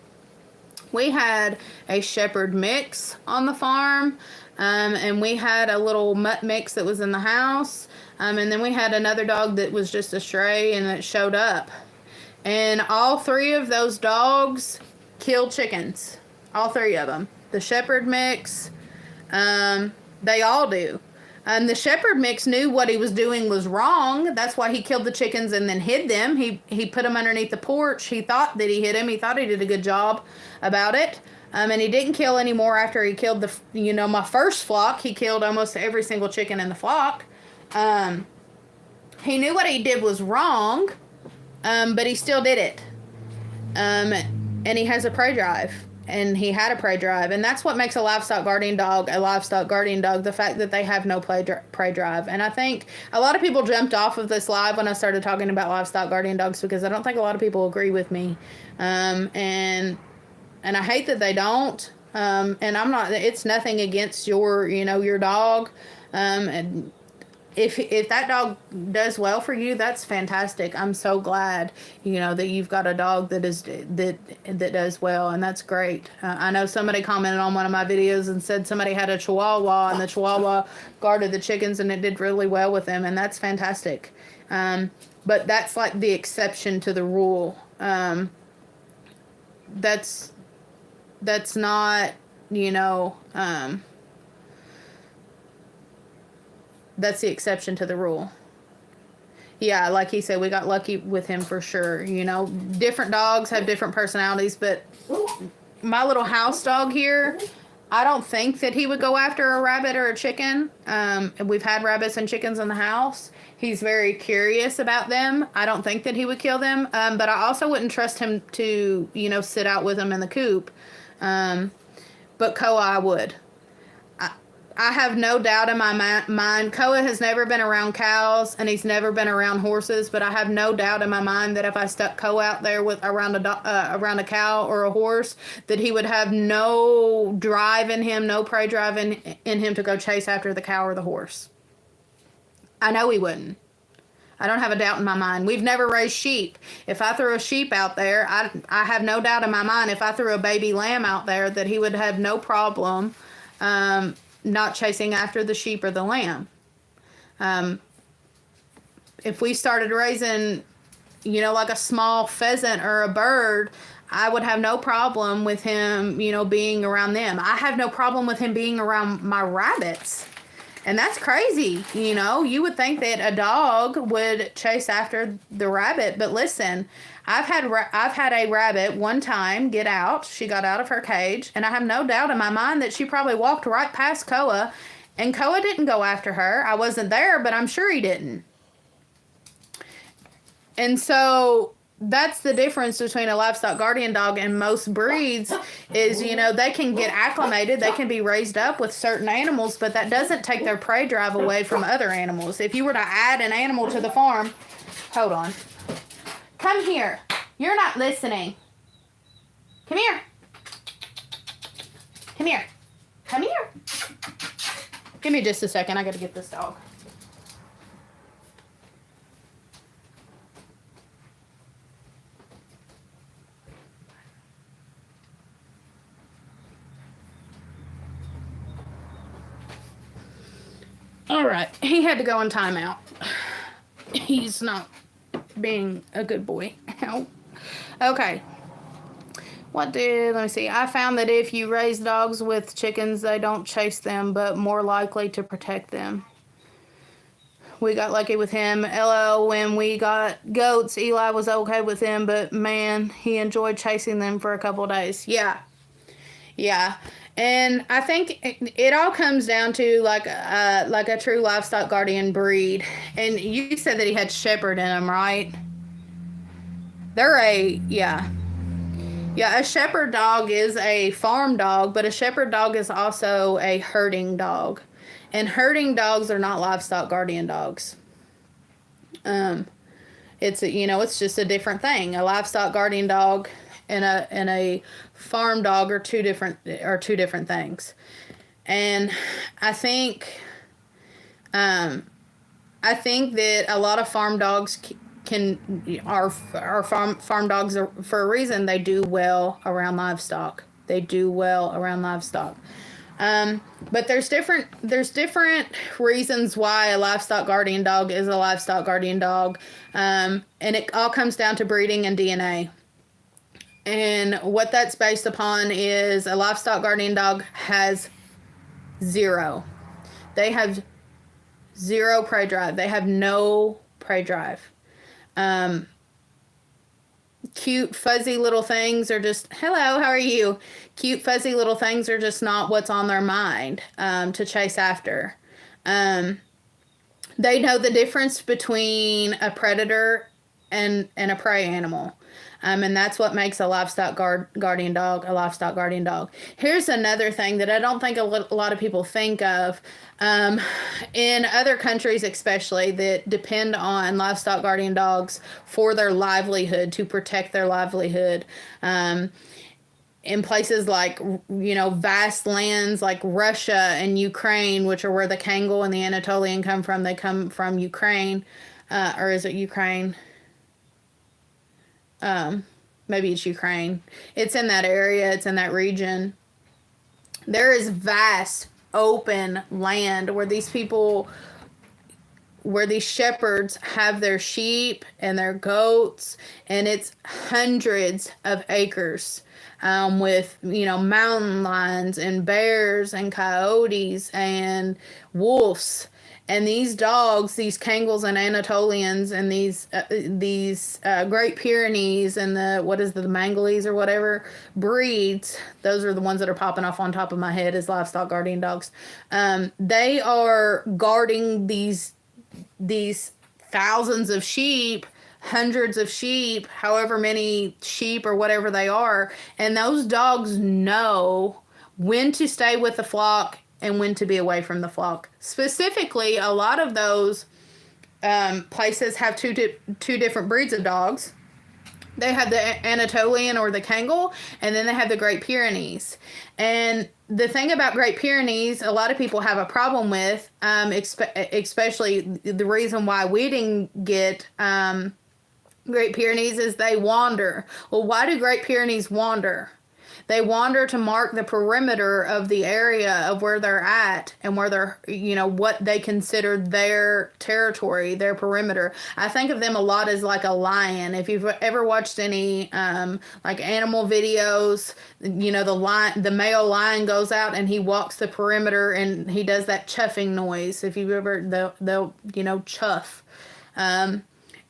We had a shepherd mix on the farm, and we had a little mutt mix that was in the house, and then we had another dog that was just a stray and it showed up. And all three of those dogs killed chickens. All three of them. The shepherd mix, they all do. And the shepherd mix knew what he was doing was wrong. That's why he killed the chickens and then hid them. He put them underneath the porch. He thought that he hid him. He thought he did a good job about it. And he didn't kill any more after he killed my first flock. He killed almost every single chicken in the flock. He knew what he did was wrong, but he still did it. And he has a prey drive. And he had a prey drive. And that's what makes a livestock guardian dog a livestock guardian dog, the fact that they have no prey drive. And I think a lot of people jumped off of this live when I started talking about livestock guardian dogs, because I don't think a lot of people agree with me. And I hate that they don't. And I'm not, it's nothing against your dog. And if that dog does well for you, that's fantastic. I'm so glad, that you've got a dog that does well, and that's great. I know somebody commented on one of my videos and said somebody had a Chihuahua, and the Chihuahua guarded the chickens, and it did really well with them, and that's fantastic. But that's like the exception to the rule. That's not, that's the exception to the rule. Yeah, like he said, we got lucky with him for sure. Different dogs have different personalities, but my little house dog here, I don't think that he would go after a rabbit or a chicken. We've had rabbits and chickens in the house. He's very curious about them. I don't think that he would kill them, but I also wouldn't trust him to, sit out with them in the coop. But Koa, I would. I have no doubt in my mind, Koa has never been around cows and he's never been around horses, but I have no doubt in my mind that if I stuck Koa out there around a cow or a horse, that he would have no drive in him, no prey drive in him to go chase after the cow or the horse. I know he wouldn't. I don't have a doubt in my mind. We've never raised sheep. If I threw a sheep out there, I have no doubt in my mind, if I threw a baby lamb out there, that he would have no problem not chasing after the sheep or the lamb. If we started raising, like a small pheasant or a bird, I would have no problem with him, being around them. I have no problem with him being around my rabbits. And that's crazy. You know, you would think that a dog would chase after the rabbit, but listen, I've had a rabbit one time get out. She got out of her cage, and I have no doubt in my mind that she probably walked right past Koa, and Koa didn't go after her. I wasn't there, but I'm sure he didn't. And so that's the difference between a livestock guardian dog and most breeds is, you know, they can get acclimated, they can be raised up with certain animals, but that doesn't take their prey drive away from other animals. If you were to add an animal to the farm, hold on. Come here. You're not listening. Come here. Come here. Come here. Give me just a second. I got to get this dog. All right. He had to go in timeout. He's not being a good boy. Ow. Okay. Let me see. I found that if you raise dogs with chickens, they don't chase them, but more likely to protect them. We got lucky with him. LL, when we got goats, Eli was okay with them, but man, he enjoyed chasing them for a couple days. Yeah. Yeah. And I think it all comes down to like a true livestock guardian breed. And you said that he had shepherd in him, right? Yeah, a shepherd dog is a farm dog, but a shepherd dog is also a herding dog. And herding dogs are not livestock guardian dogs. It's just a different thing. A livestock guardian dog and a farm dog are two different things. And I think that a lot of farm dogs are farm dogs are, for a reason. They do well around livestock. But there's different reasons why a livestock guardian dog is a livestock guardian dog. And it all comes down to breeding and DNA. And what that's based upon is a livestock guardian dog has zero. They have zero prey drive. They have no prey drive. Cute, fuzzy little things are just, hello, how are you? Cute, fuzzy little things are just not what's on their mind to chase after. They know the difference between a predator and a prey animal. And that's what makes a livestock guardian dog a livestock guardian dog. Here's another thing that I don't think a lot of people think of. In other countries especially that depend on livestock guardian dogs for their livelihood, to protect their livelihood. In places like, vast lands like Russia and Ukraine, which are where the Kangal and the Anatolian come from. They come from Ukraine. Or is it Ukraine? Maybe it's Ukraine. It's in that area. It's in that region. There is vast open land where these shepherds have their sheep and their goats, and it's hundreds of acres, with, mountain lions and bears and coyotes and wolves. And these dogs, these Kangals and Anatolians and these Great Pyrenees and the Mangalese or whatever breeds, those are the ones that are popping off on top of my head as livestock guardian dogs. They are guarding these thousands of sheep, hundreds of sheep, however many sheep or whatever they are. And those dogs know when to stay with the flock and when to be away from the flock. Specifically, a lot of those places have two different breeds of dogs. They have the Anatolian or the Kangal, and then they have the Great Pyrenees. And the thing about Great Pyrenees, a lot of people have a problem with, especially the reason why we didn't get Great Pyrenees is they wander. Well, why do Great Pyrenees wander? They wander to mark the perimeter of the area of where they're at and where they're, what they consider their territory, their perimeter. I think of them a lot as like a lion. If you've ever watched any like animal videos, the male lion goes out and he walks the perimeter and he does that chuffing noise. If you've ever, they'll chuff.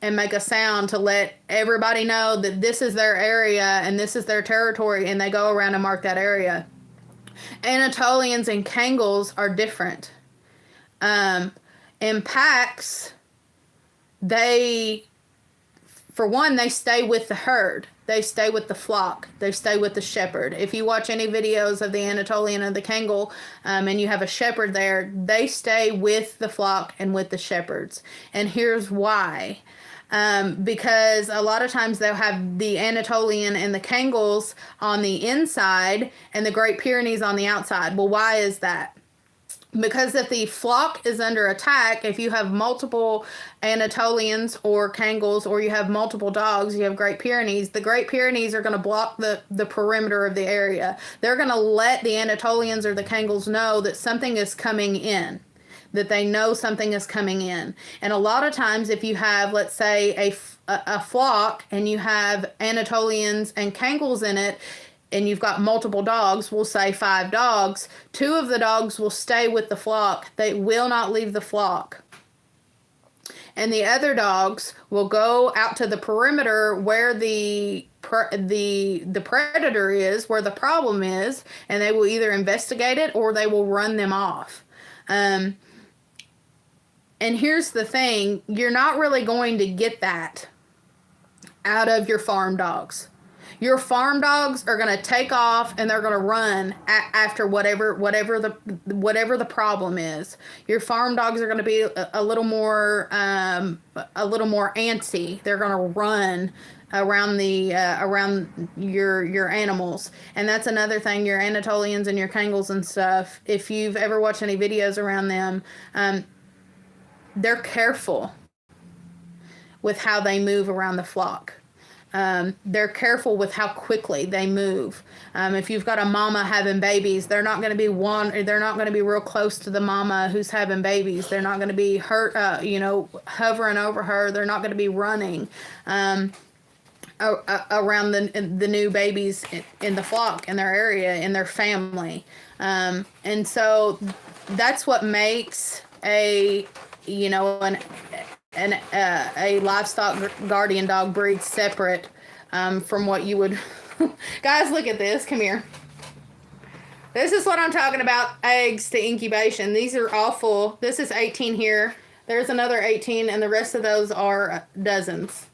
And make a sound to let everybody know that this is their area and this is their territory, and they go around and mark that area. Anatolians and Kangals are different. In packs, for one, they stay with the herd. They stay with the flock. They stay with the shepherd. If you watch any videos of the Anatolian and the Kangal, and you have a shepherd there, they stay with the flock and with the shepherds. And here's why. Because a lot of times they'll have the Anatolian and the Kangals on the inside and the Great Pyrenees on the outside. Well, why is that? Because if the flock is under attack, if you have multiple Anatolians or Kangals, or you have multiple dogs, you have Great Pyrenees, the Great Pyrenees are going to block the perimeter of the area. They're going to let the Anatolians or the Kangals know that something is coming in, that they know something is coming in. And a lot of times if you have, let's say, a flock and you have Anatolians and Kangals in it, and you've got multiple dogs, we'll say 5 dogs, 2 of the dogs will stay with the flock. They will not leave the flock. And the other dogs will go out to the perimeter where the predator is, where the problem is, and they will either investigate it or they will run them off. And here's the thing, you're not really going to get that out of your farm dogs. Your farm dogs are going to take off and they're going to run after whatever the problem is. Your farm dogs are going to be a little more antsy. They're going to run around around your animals. And that's another thing, your Anatolians and your Kangals and stuff. If you've ever watched any videos around them, they're careful with how they move around the flock. They're careful with how quickly they move. If you've got a mama having babies, they're not going to be real close to the mama who's having babies. They're not going to be hovering over her. They're not going to be running around the new babies in the flock, in their area, in their family. And so that's what makes a livestock guardian dog breed separate from what you would. Guys, look at this. Come here. This is what I'm talking about. Eggs to incubation. These are all full. This is 18 here. There's another 18, and the rest of those are dozens.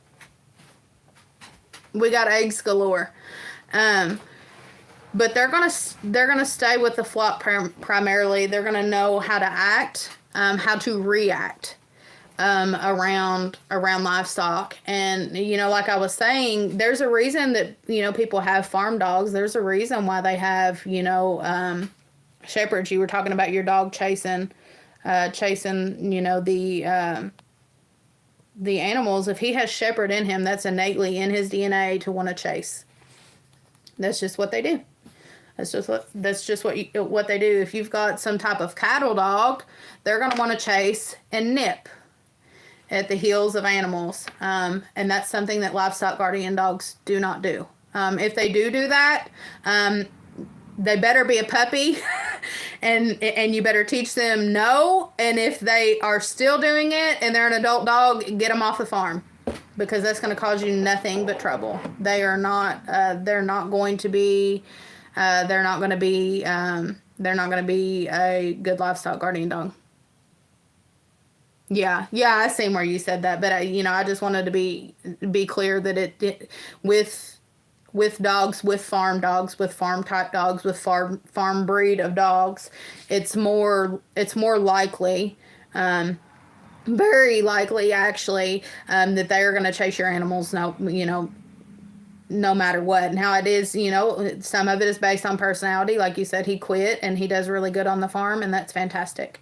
We got eggs galore. But they're gonna stay with the flock primarily. They're gonna know how to act, how to react around livestock. And like I was saying, there's a reason that people have farm dogs. There's a reason why they have shepherds. You were talking about your dog chasing the animals. If he has shepherd in him, that's innately in his DNA to want to chase. That's just what they do. That's just what they do. If you've got some type of cattle dog, they're going to want to chase and nip at the heels of animals. And that's something that livestock guardian dogs do not do. If they do that, they better be a puppy and you better teach them no. And if they are still doing it and they're an adult dog, get them off the farm, because that's going to cause you nothing but trouble. They're not going to be a good livestock guardian dog. Yeah, I seen where you said that, but I just wanted to be clear that it with dogs, with farm type dogs, with farm breed of dogs, it's more likely, very likely actually, that they are going to chase your animals no matter what. Now it is, some of it is based on personality. Like you said, he quit and he does really good on the farm, and that's fantastic.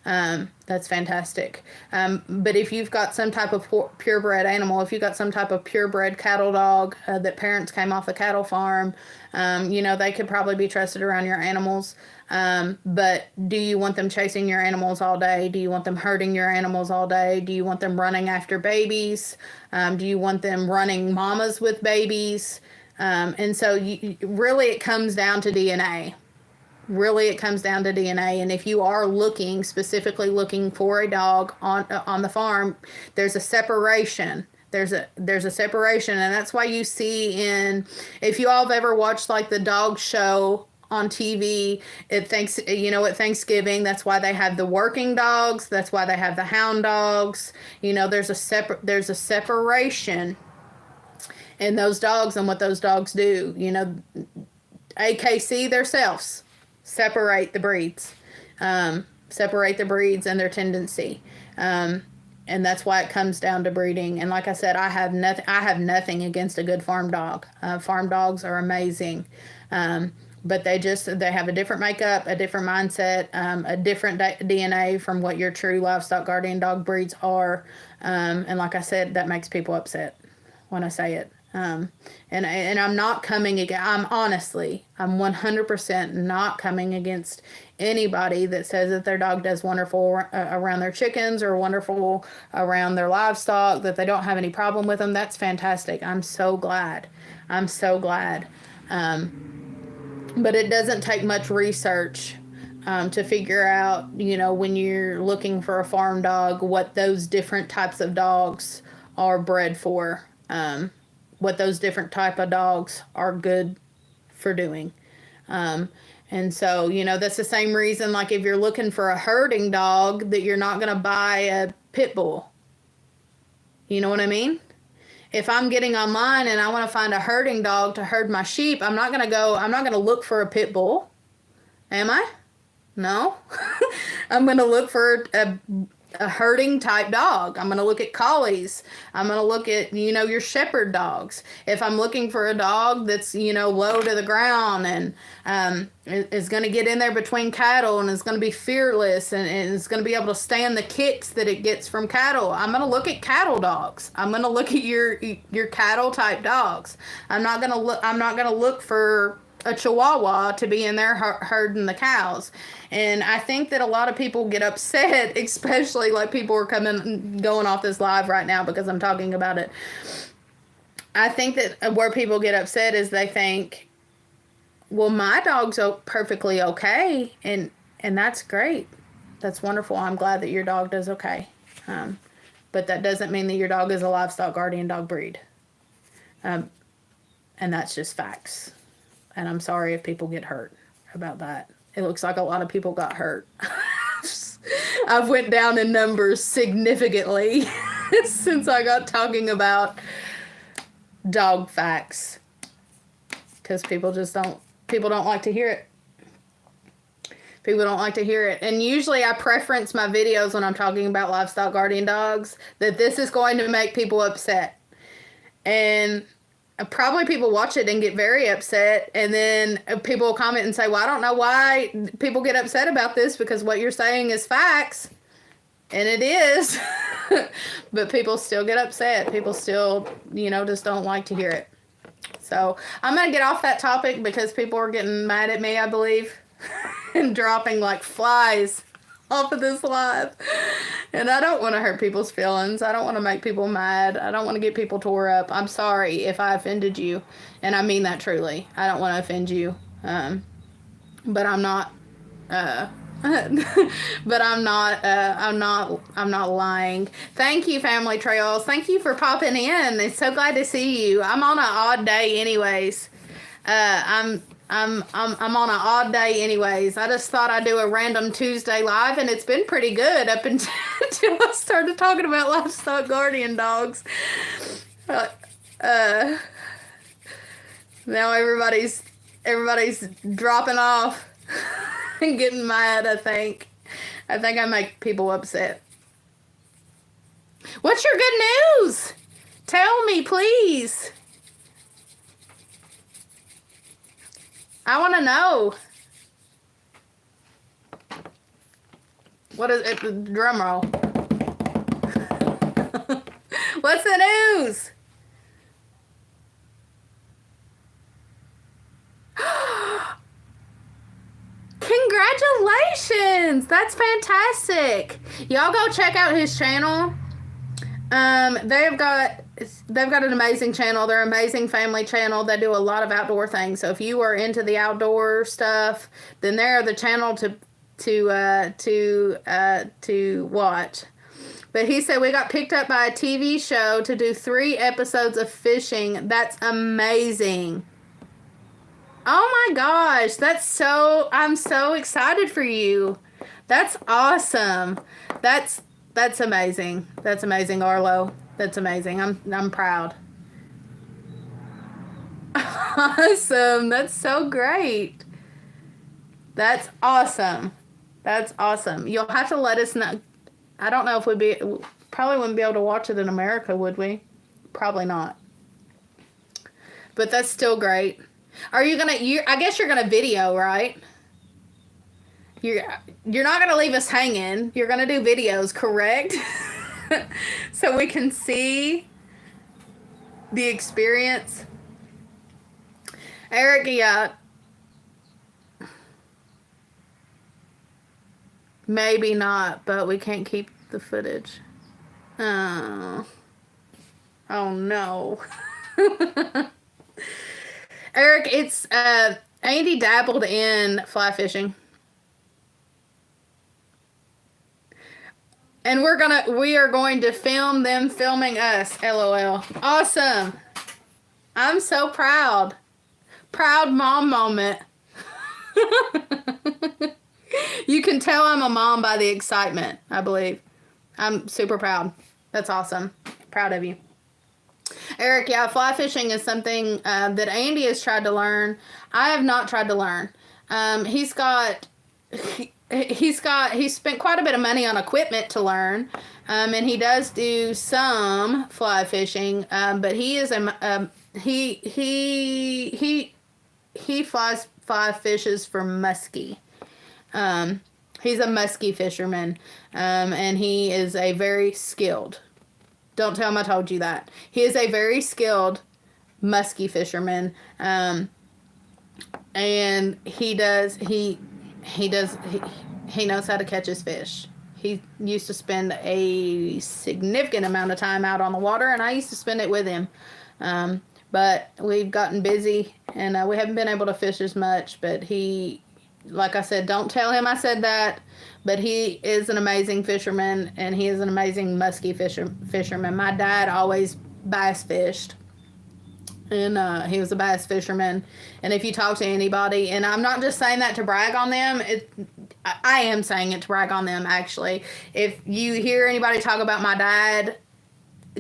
That's fantastic. But if you've got some type of purebred animal, if you've got some type of purebred cattle dog that parents came off a cattle farm, they could probably be trusted around your animals. But do you want them chasing your animals all day? Do you want them herding your animals all day? Do you want them running after babies? Do you want them running mamas with babies? And so really it comes down to DNA. Really it comes down to DNA. And if you are specifically looking for a dog on the farm, there's a separation. There's a separation, and that's why you see if you all have ever watched like the dog show on TV at Thanksgiving, that's why they have the working dogs, that's why they have the hound dogs. There's a separation in those dogs and what those dogs do. AKC themselves separate the breeds, and their tendency. And that's why it comes down to breeding. And like I said, I have nothing against a good farm dog. Farm dogs are amazing. But they have a different makeup, a different mindset, a different DNA from what your true livestock guardian dog breeds are. And like I said, that makes people upset when I say it. And I'm not coming against, I'm 100% not coming against anybody that says that their dog does wonderful around their chickens or wonderful around their livestock, that they don't have any problem with them. That's fantastic. I'm so glad. But it doesn't take much research to figure out, when you're looking for a farm dog, what those different types of dogs are bred for. What those different type of dogs are good for doing. And so, that's the same reason, like if you're looking for a herding dog, that you're not going to buy a pit bull. You know what I mean? If I'm getting online and I want to find a herding dog to herd my sheep, I'm not going to look for a pit bull. Am I? No. I'm going to look for a herding type dog. I'm going to look at collies. I'm going to look at, your shepherd dogs. If I'm looking for a dog that's, low to the ground and is going to get in there between cattle and is going to be fearless and is going to be able to stand the kicks that it gets from cattle, I'm going to look at cattle dogs. I'm going to look at your cattle type dogs. I'm not going to look for a Chihuahua to be in there herding the cows. And I think that a lot of people get upset, especially like people are going off this live right now because I'm talking about it. I think that where people get upset is they think, well, my dog's perfectly okay. And that's great. That's wonderful. I'm glad that your dog does okay. But that doesn't mean that your dog is a livestock guardian dog breed. And that's just facts. And I'm sorry if people get hurt about that. It looks like a lot of people got hurt. I've went down in numbers significantly since I got talking about dog facts. Because people don't like to hear it. People don't like to hear it. And usually I preference my videos when I'm talking about livestock guardian dogs that this is going to make people upset. And probably people watch it and get very upset, and then people comment and say, well, I don't know why people get upset about this, because what you're saying is facts, and it is. But people still get upset. People still, just don't like to hear it. So I'm going to get off that topic because people are getting mad at me, I believe, and dropping like flies off of this live. And I don't want to hurt people's feelings. I don't want to make people mad. I don't want to get people tore up. I'm sorry if I offended you. And I mean that truly. I don't want to offend you. But I'm not, I'm not lying. Thank you, Family Trails. Thank you for popping in. It's so glad to see you. I'm on an odd day anyways. I'm on an odd day anyways. I just thought I'd do a random Tuesday live, and it's been pretty good up until I started talking about livestock guardian dogs. Now everybody's dropping off and getting mad, I think. I make people upset. What's your good news? Tell me, please. I want to know. What is it? Drum roll. What's the news? Congratulations! That's fantastic. Y'all go check out his channel. They've got an amazing channel. They're an amazing family channel. They do a lot of outdoor things. So if you are into the outdoor stuff, then they're the channel to watch. But he said we got picked up by a TV show to do 3 episodes of fishing. That's amazing. Oh my gosh, I'm so excited for you. That's awesome. That's amazing. That's amazing, Arlo. That's amazing. I'm proud. Awesome. That's so great. That's awesome. That's awesome. You'll have to let us know. I don't know if probably wouldn't be able to watch it in America, would we? Probably not. But that's still great. Are you I guess you're gonna video, right? You're not gonna leave us hanging. You're gonna do videos, correct? So we can see the experience. Eric, yeah. Maybe not, but we can't keep the footage. Oh no. Eric, it's Andy dabbled in fly fishing. And we are going to film them filming us, LOL. Awesome. I'm so proud. Proud mom moment. You can tell I'm a mom by the excitement, I believe. I'm super proud. That's awesome. Proud of you. Eric, yeah, fly fishing is something that Andy has tried to learn. I have not tried to learn. He's spent quite a bit of money on equipment to learn, and he does do some fly fishing. But he is he fly fishes for muskie. He's a muskie fisherman, and he is a very skilled. Don't tell him I told you that. He is a very skilled muskie fisherman, and he knows how to catch his fish. He used to spend a significant amount of time out on the water, and I used to spend it with him. But we've gotten busy, and we haven't been able to fish as much. But he, like I said, don't tell him I said that. But he is an amazing fisherman, and he is an amazing muskie fisherman. My dad always bass fished, and he was a bass fisherman. And if you talk to anybody, and I'm not just saying that to brag on them, I am saying it to brag on them, actually. If you hear anybody talk about my dad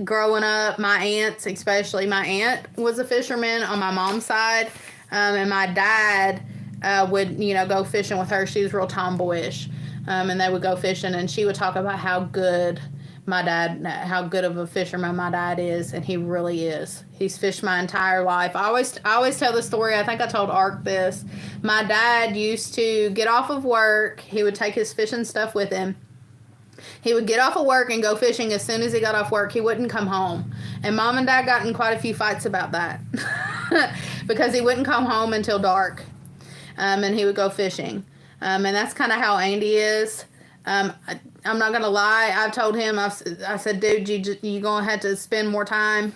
growing up, my aunts, especially my aunt was a fisherman on my mom's side, and my dad would, go fishing with her. She was real tomboyish. And they would go fishing, and she would talk about how good of a fisherman my dad is, and he really is. He's fished my entire life. I always tell the story. I think I told Ark this. My dad used to get off of work. He would take his fishing stuff with him. He would get off of work and go fishing as soon as he got off work. He wouldn't come home. And Mom and Dad got in quite a few fights about that because he wouldn't come home until dark, and he would go fishing. And that's kind of how Andy is. I'm not going to lie. I've told him, I said, dude, you're going to have to spend more time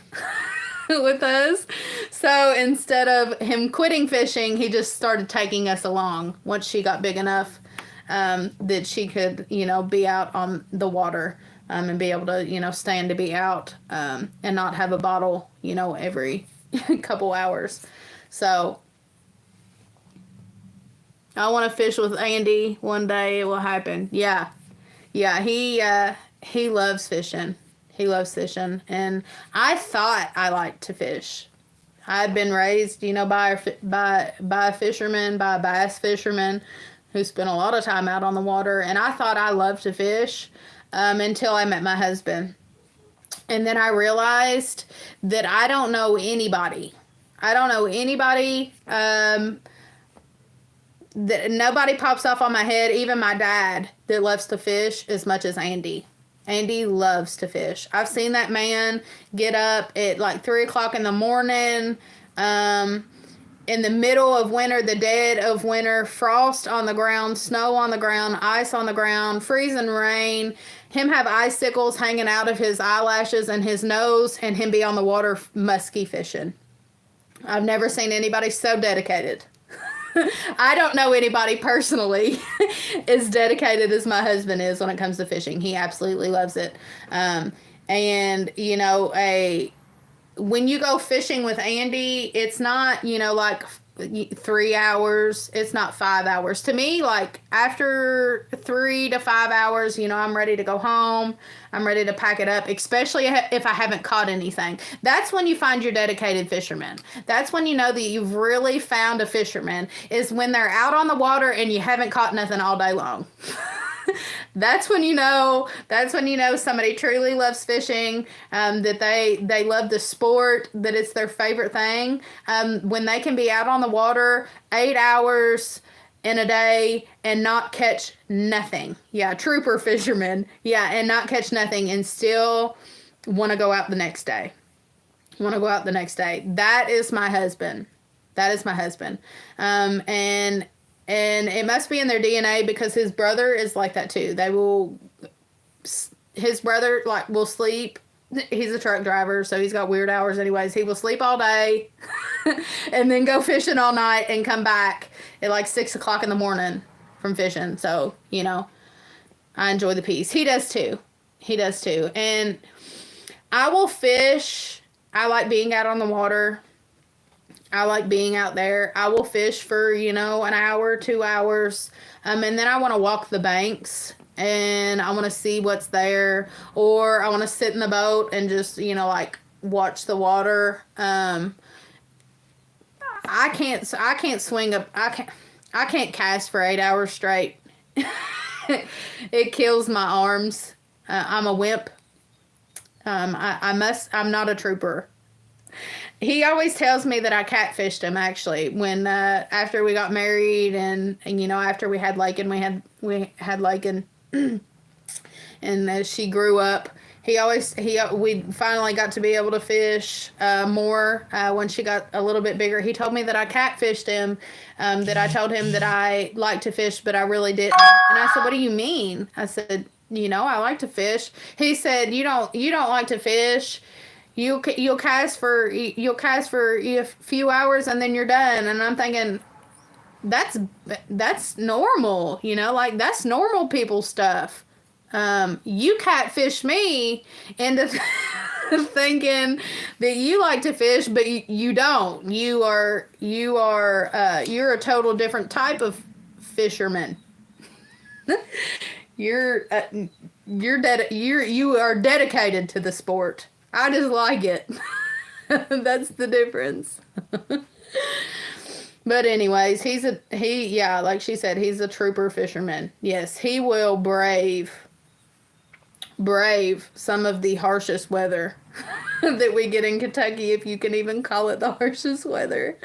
with us. So instead of him quitting fishing, he just started taking us along once she got big enough that she could, be out on the water and be able to, stand to be out and not have a bottle, every couple hours. So I want to fish with Andy one day. It will happen. Yeah. He loves fishing. He loves fishing, and I thought I liked to fish. I'd been raised, by a fisherman, by a bass fisherman, who spent a lot of time out on the water, and I thought I loved to fish until I met my husband, and then I realized that I don't know anybody. Nobody pops off on my head, even my dad that loves to fish as much as Andy. Andy loves to fish. I've seen that man get up at like 3 o'clock in the morning, in the middle of winter, the dead of winter, frost on the ground, snow on the ground, ice on the ground, freezing rain, him have icicles hanging out of his eyelashes and his nose, and him be on the water muskie fishing. I've never seen anybody so dedicated. I don't know anybody personally as dedicated as my husband is when it comes to fishing. He absolutely loves it. And, you know, when you go fishing with Andy, it's not, you know, like 3 hours. It's not 5 hours. To me, like after 3 to 5 hours, you know, I'm ready to go home. I'm ready to pack it up, especially if I haven't caught anything. That's when you find your dedicated fisherman. That's when you know that you've really found a fisherman, is when they're out on the water and you haven't caught nothing all day long. That's when you know somebody truly loves fishing, that they love the sport, that it's their favorite thing. When they can be out on the water 8 hours in a day and not catch nothing. Yeah, trooper fishermen. Yeah, and not catch nothing and still want to go out the next day. That is my husband. And it must be in their DNA, because his brother is like that too. His brother will sleep. He's a truck driver, so he's got weird hours anyways. He will sleep all day and then go fishing all night and come back at like 6 o'clock in the morning from fishing. So, you know, I enjoy the peace. He does too. And I will fish. I like being out on the water. I like being out there. I will fish for, you know, an hour, 2 hours. And then I want to walk the banks and I want to see what's there. Or I want to sit in the boat and just, you know, like watch the water. I can't swing up. I can't cast for 8 hours straight. It kills my arms. I'm a wimp. I'm not a trooper. He always tells me that I catfished him, actually, when after we got married and you know, after we had Lakin, and as she grew up, we finally got to be able to fish more when she got a little bit bigger. He told me that I catfished him, that I told him that I like to fish, but I really didn't. And I said, "What do you mean?" I said, "You know, I like to fish." He said, "You don't like to fish. You'll cast for a few hours and then you're done." And I'm thinking, that's normal, you know, like that's normal people stuff. You catfish me into thinking that you like to fish, but you don't. You're a total different type of fisherman. You are dedicated to the sport. I just like it. That's the difference. But anyways, like she said, he's a trooper fisherman. Yes, he will brave some of the harshest weather that we get in Kentucky, if you can even call it the harshest weather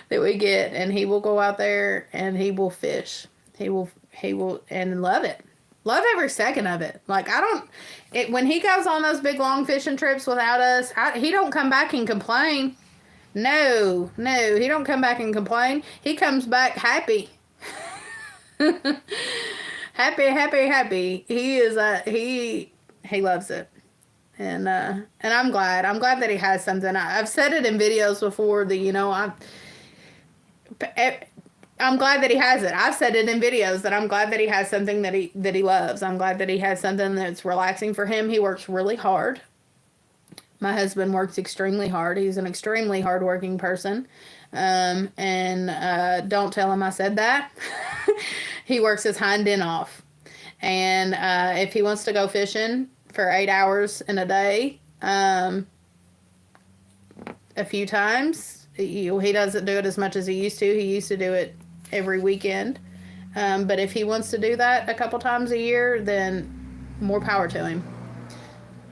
that we get. And he will go out there and he will fish. He will and love it. Love every second of it. Like, when he goes on those big long fishing trips without us, he don't come back and complain. No, he don't come back and complain. He comes back happy. happy. He is, he loves it. And I'm glad that he has something. I've said it in videos before that, you know, I'm glad that he has it. I've said it in videos that I'm glad that he has something that he loves. I'm glad that he has something that's relaxing for him. He works really hard. My husband works extremely hard. He's an extremely hardworking person. Don't tell him I said that. He works his hind end off. And if he wants to go fishing for 8 hours in a day, a few times, he doesn't do it as much as he used to. He used to do it every weekend. But if he wants to do that a couple times a year, then more power to him.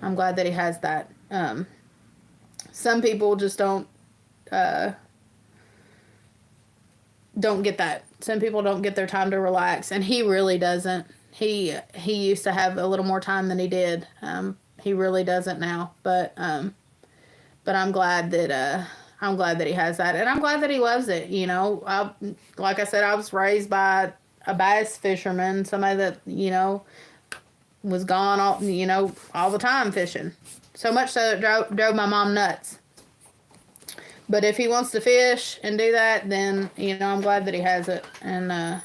I'm glad that he has that. Some people just don't get that. don't get their time to relax, and he really doesn't. He used to have a little more time than he did. He really doesn't now, but I'm glad that he has that, and I'm glad that he loves it. You know, like I said, I was raised by a bass fisherman, somebody that, you know, was gone all the time fishing. So much so it drove my mom nuts. But if he wants to fish and do that, then, you know, I'm glad that he has it, and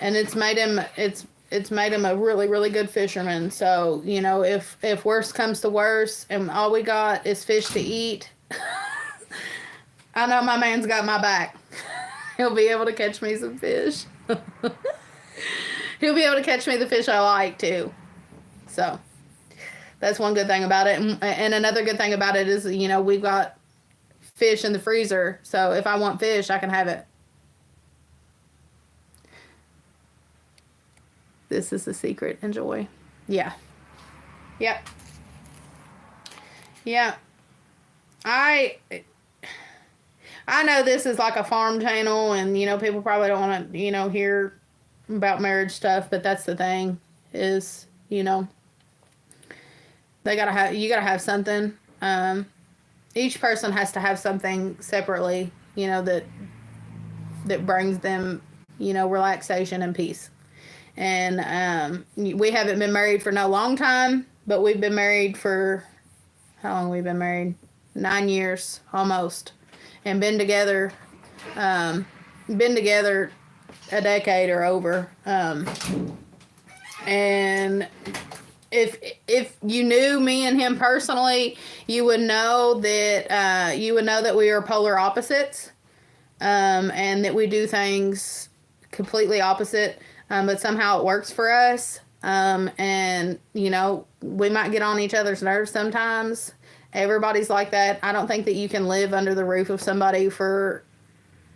it's made him a really, really good fisherman. So, you know, if worst comes to worst and all we got is fish to eat, I know my man's got my back. He'll be able to catch me some fish. He'll be able to catch me the fish I like too. So that's one good thing about it. And another good thing about it is, you know, we've got fish in the freezer. So if I want fish, I can have it. This is the secret. Enjoy. Yeah. Yep. Yeah. I know this is like a farm channel, and, you know, people probably don't want to, you know, hear about marriage stuff, but that's the thing is, you know, you gotta have something. Each person has to have something separately, you know, that brings them, you know, relaxation and peace. And we haven't been married for no long time, but we've been married for, how long have we been married? 9 years almost. And been together a decade or over. And if you knew me and him personally, you would know that we are polar opposites, and that we do things completely opposite, but somehow it works for us. And, you know, we might get on each other's nerves sometimes. Everybody's like that. I don't think that you can live under the roof of somebody for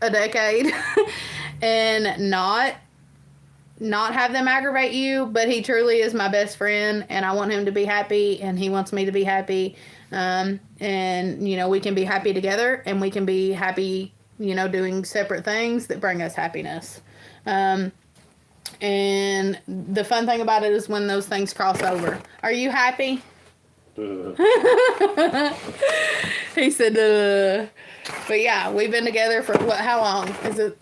a decade and not have them aggravate you, but he truly is my best friend, and I want him to be happy, and he wants me to be happy. And, you know, we can be happy together, and we can be happy, you know, doing separate things that bring us happiness. And the fun thing about it is when those things cross over. Are you happy? He said, But yeah, we've been together for how long? Is it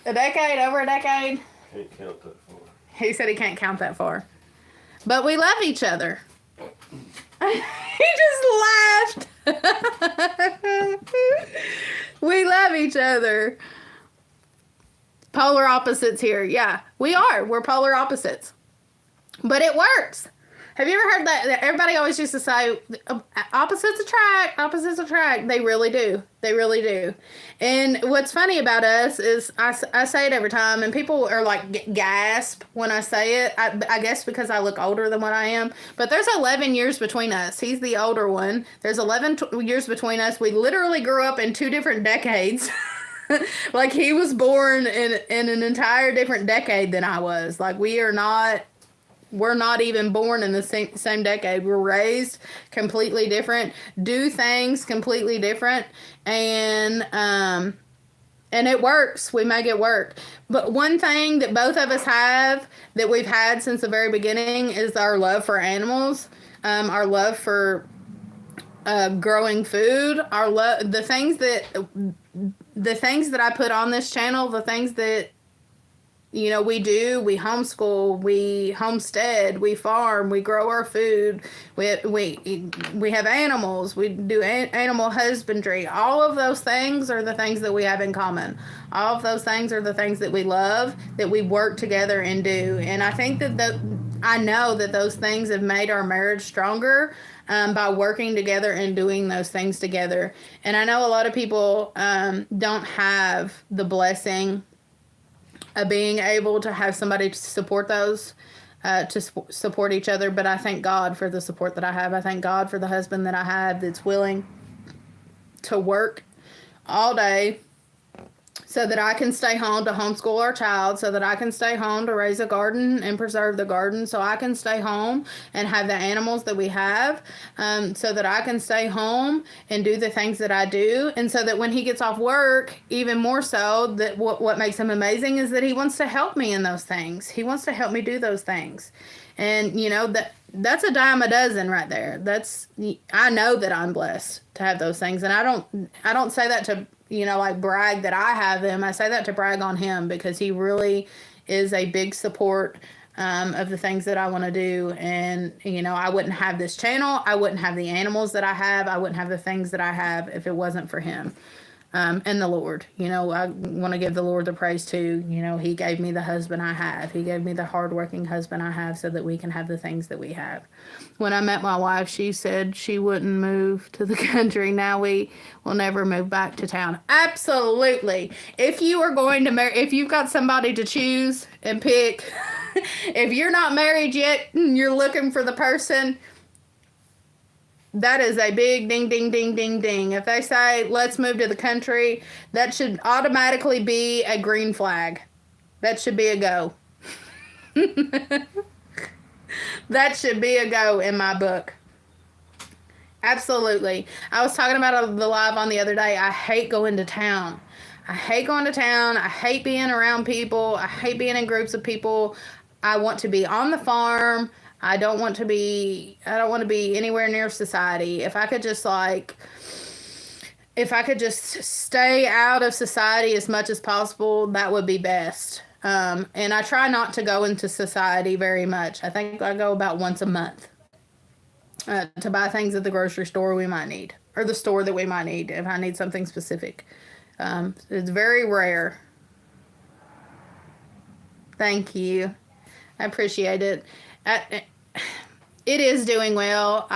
a decade? Over a decade? Can't count that far. He said he can't count that far. But we love each other. He just laughed. We love each other. Polar opposites here. Yeah, we are. We're polar opposites. But it works. Have you ever heard that everybody always used to say, opposites attract? They really do. They really do. And what's funny about us is I say it every time, and people are like, gasp when I say it. I guess because I look older than what I am. But there's 11 years between us. He's the older one. There's 11 years between us. We literally grew up in 2 different decades. Like, he was born in an entire different decade than I was. Like, we're not even born in the same decade. We're raised completely different, do things completely different, and it works. We make it work. But one thing that both of us have that we've had since the very beginning is our love for animals, our love for growing food, the things that I put on this channel, the things that, you know, we homeschool, we homestead, we farm, we grow our food, we have animals, we do animal husbandry. All of those things are the things that we have in common. All of those things are the things that we love, that we work together and do. And I think I know that those things have made our marriage stronger, by working together and doing those things together. And I know a lot of people don't have the blessing of being able to have somebody to support those, support each other. But I thank God for the support that I have. I thank God for the husband that I have that's willing to work all day, so that I can stay home to homeschool our child, so that I can stay home to raise a garden and preserve the garden, so I can stay home and have the animals that we have, so that I can stay home and do the things that I do, and so that when he gets off work, even more so, that what makes him amazing is that he wants to help me in those things. He wants to help me do those things. And, you know, that's a dime a dozen right there. I know that I'm blessed to have those things. And I don't say that to, you know, like brag that I have them. I say that to brag on him, because he really is a big support of the things that I want to do. And, you know, I wouldn't have this channel. I wouldn't have the animals that I have. I wouldn't have the things that I have if it wasn't for him. And the Lord, you know, I want to give the Lord the praise too. You know, he gave me the husband I have. He gave me the hardworking husband I have so that we can have the things that we have. When I met my wife, she said she wouldn't move to the country. Now we will never move back to town. Absolutely. If you are going to marry, if you've got somebody to choose and pick, if you're not married yet and you're looking for the person, that is a big ding, ding, ding, ding, ding. If they say, let's move to the country, that should automatically be a green flag. That should be a go. That should be a go in my book. Absolutely. I was talking about the live on the other day. I hate going to town. I hate going to town. I hate being around people. I hate being in groups of people. I want to be on the farm. I don't want to be anywhere near society. If I could just stay out of society as much as possible, that would be best. And I try not to go into society very much. I think I go about once a month to buy things at the grocery store we might need, or the store that we might need if I need something specific. It's very rare. Thank you. I appreciate it. It is doing well.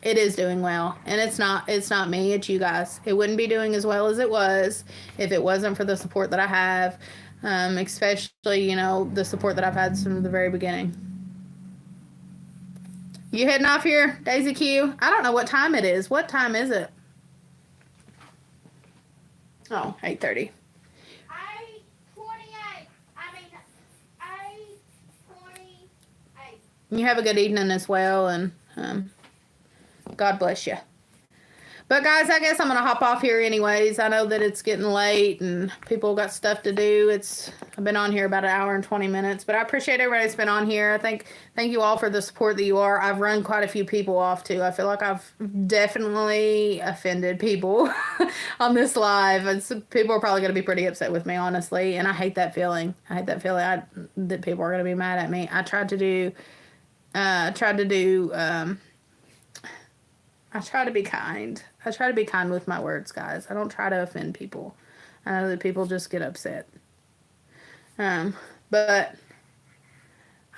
It is doing well, and it's not me. It's you guys. It wouldn't be doing as well as it was if it wasn't for the support that I have, especially, you know, the support that I've had from the very beginning. You heading off here, Daisy Q? I don't know what time it is. What time is it? Oh, 8:30. You have a good evening as well, and God bless you. But guys, I guess I'm going to hop off here anyways. I know that it's getting late and people got stuff to do. I've been on here about an hour and 20 minutes, but I appreciate everybody that's been on here. Thank you all for the support that you are. I've run quite a few people off too. I feel like I've definitely offended people on this live. People are probably going to be pretty upset with me, honestly, and I hate that feeling. That people are going to be mad at me. I try to be kind. I try to be kind with my words, guys. I don't try to offend people. I know that people just get upset. But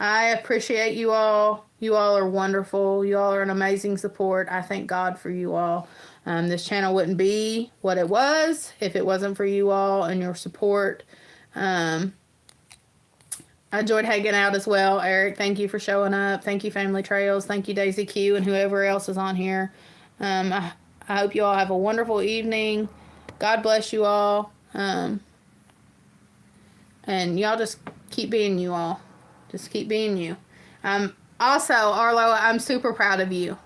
I appreciate you all. You all are wonderful. You all are an amazing support. I thank God for you all. This channel wouldn't be what it was if it wasn't for you all and your support. I enjoyed hanging out as well. Eric, thank you for showing up. Thank you, Family Trails. Thank you, Daisy Q, and whoever else is on here. I hope you all have a wonderful evening. God bless you all. And y'all just keep being you all. Just keep being you. Also, Arlo, I'm super proud of you.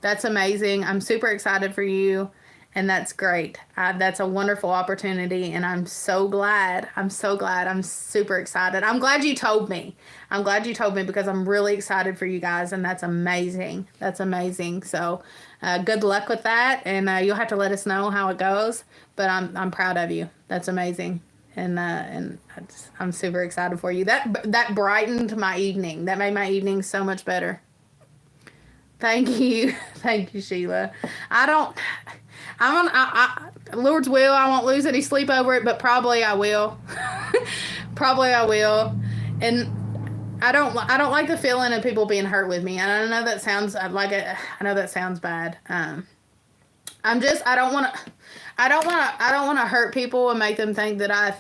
That's amazing. I'm super excited for you. And that's great. That's a wonderful opportunity, and I'm so glad. I'm super excited. I'm glad you told me. Because I'm really excited for you guys, and that's amazing. So good luck with that, and you'll have to let us know how it goes. But I'm proud of you. That's amazing, and I'm super excited for you. That brightened my evening. That made my evening so much better. Thank you, Sheila. Lord's will, I won't lose any sleep over it, but probably I will. And I don't like the feeling of people being hurt with me. And I know that sounds bad. I don't want to hurt people and make them think that I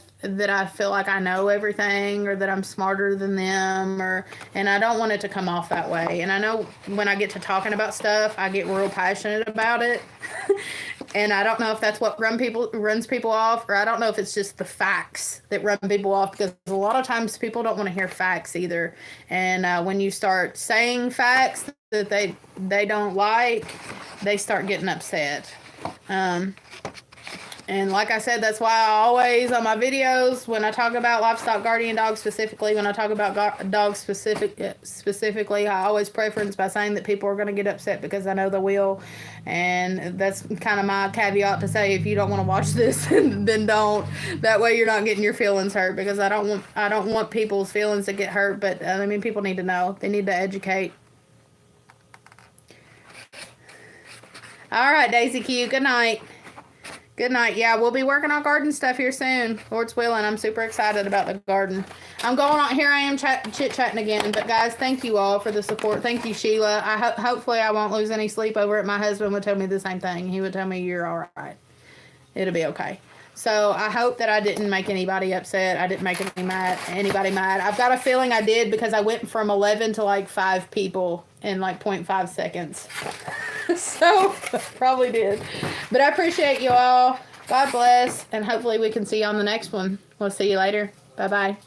feel like I know everything or that I'm smarter than them, and I don't want it to come off that way. And I know when I get to talking about stuff, I get real passionate about it. And I don't know if that's what runs people off, or I don't know if it's just the facts that run people off, because a lot of times people don't want to hear facts either. And when you start saying facts that they don't like, they start getting upset. And like I said, that's why I always, on my videos, when I talk about livestock guardian dogs specifically, when I talk about dogs specifically, I always preference by saying that people are going to get upset, because I know they will. And that's kind of my caveat to say, if you don't want to watch this, then don't. That way you're not getting your feelings hurt, because I don't want people's feelings to get hurt. But I mean, people need to know. They need to educate. All right, Daisy Q. Good night. Good night. Yeah, we'll be working on garden stuff here soon, Lord's willing. I'm super excited about the garden. I'm going on. Here I am chit-chatting again. But, guys, thank you all for the support. Thank you, Sheila. Hopefully I won't lose any sleep over it. My husband would tell me the same thing. He would tell me, you're all right. It'll be okay. So I hope that I didn't make anybody upset. I didn't make anybody mad. I've got a feeling I did, because I went from 11 to like 5 people in like 0.5 seconds. So probably did. But I appreciate you all. God bless. And hopefully we can see you on the next one. We'll see you later. Bye-bye.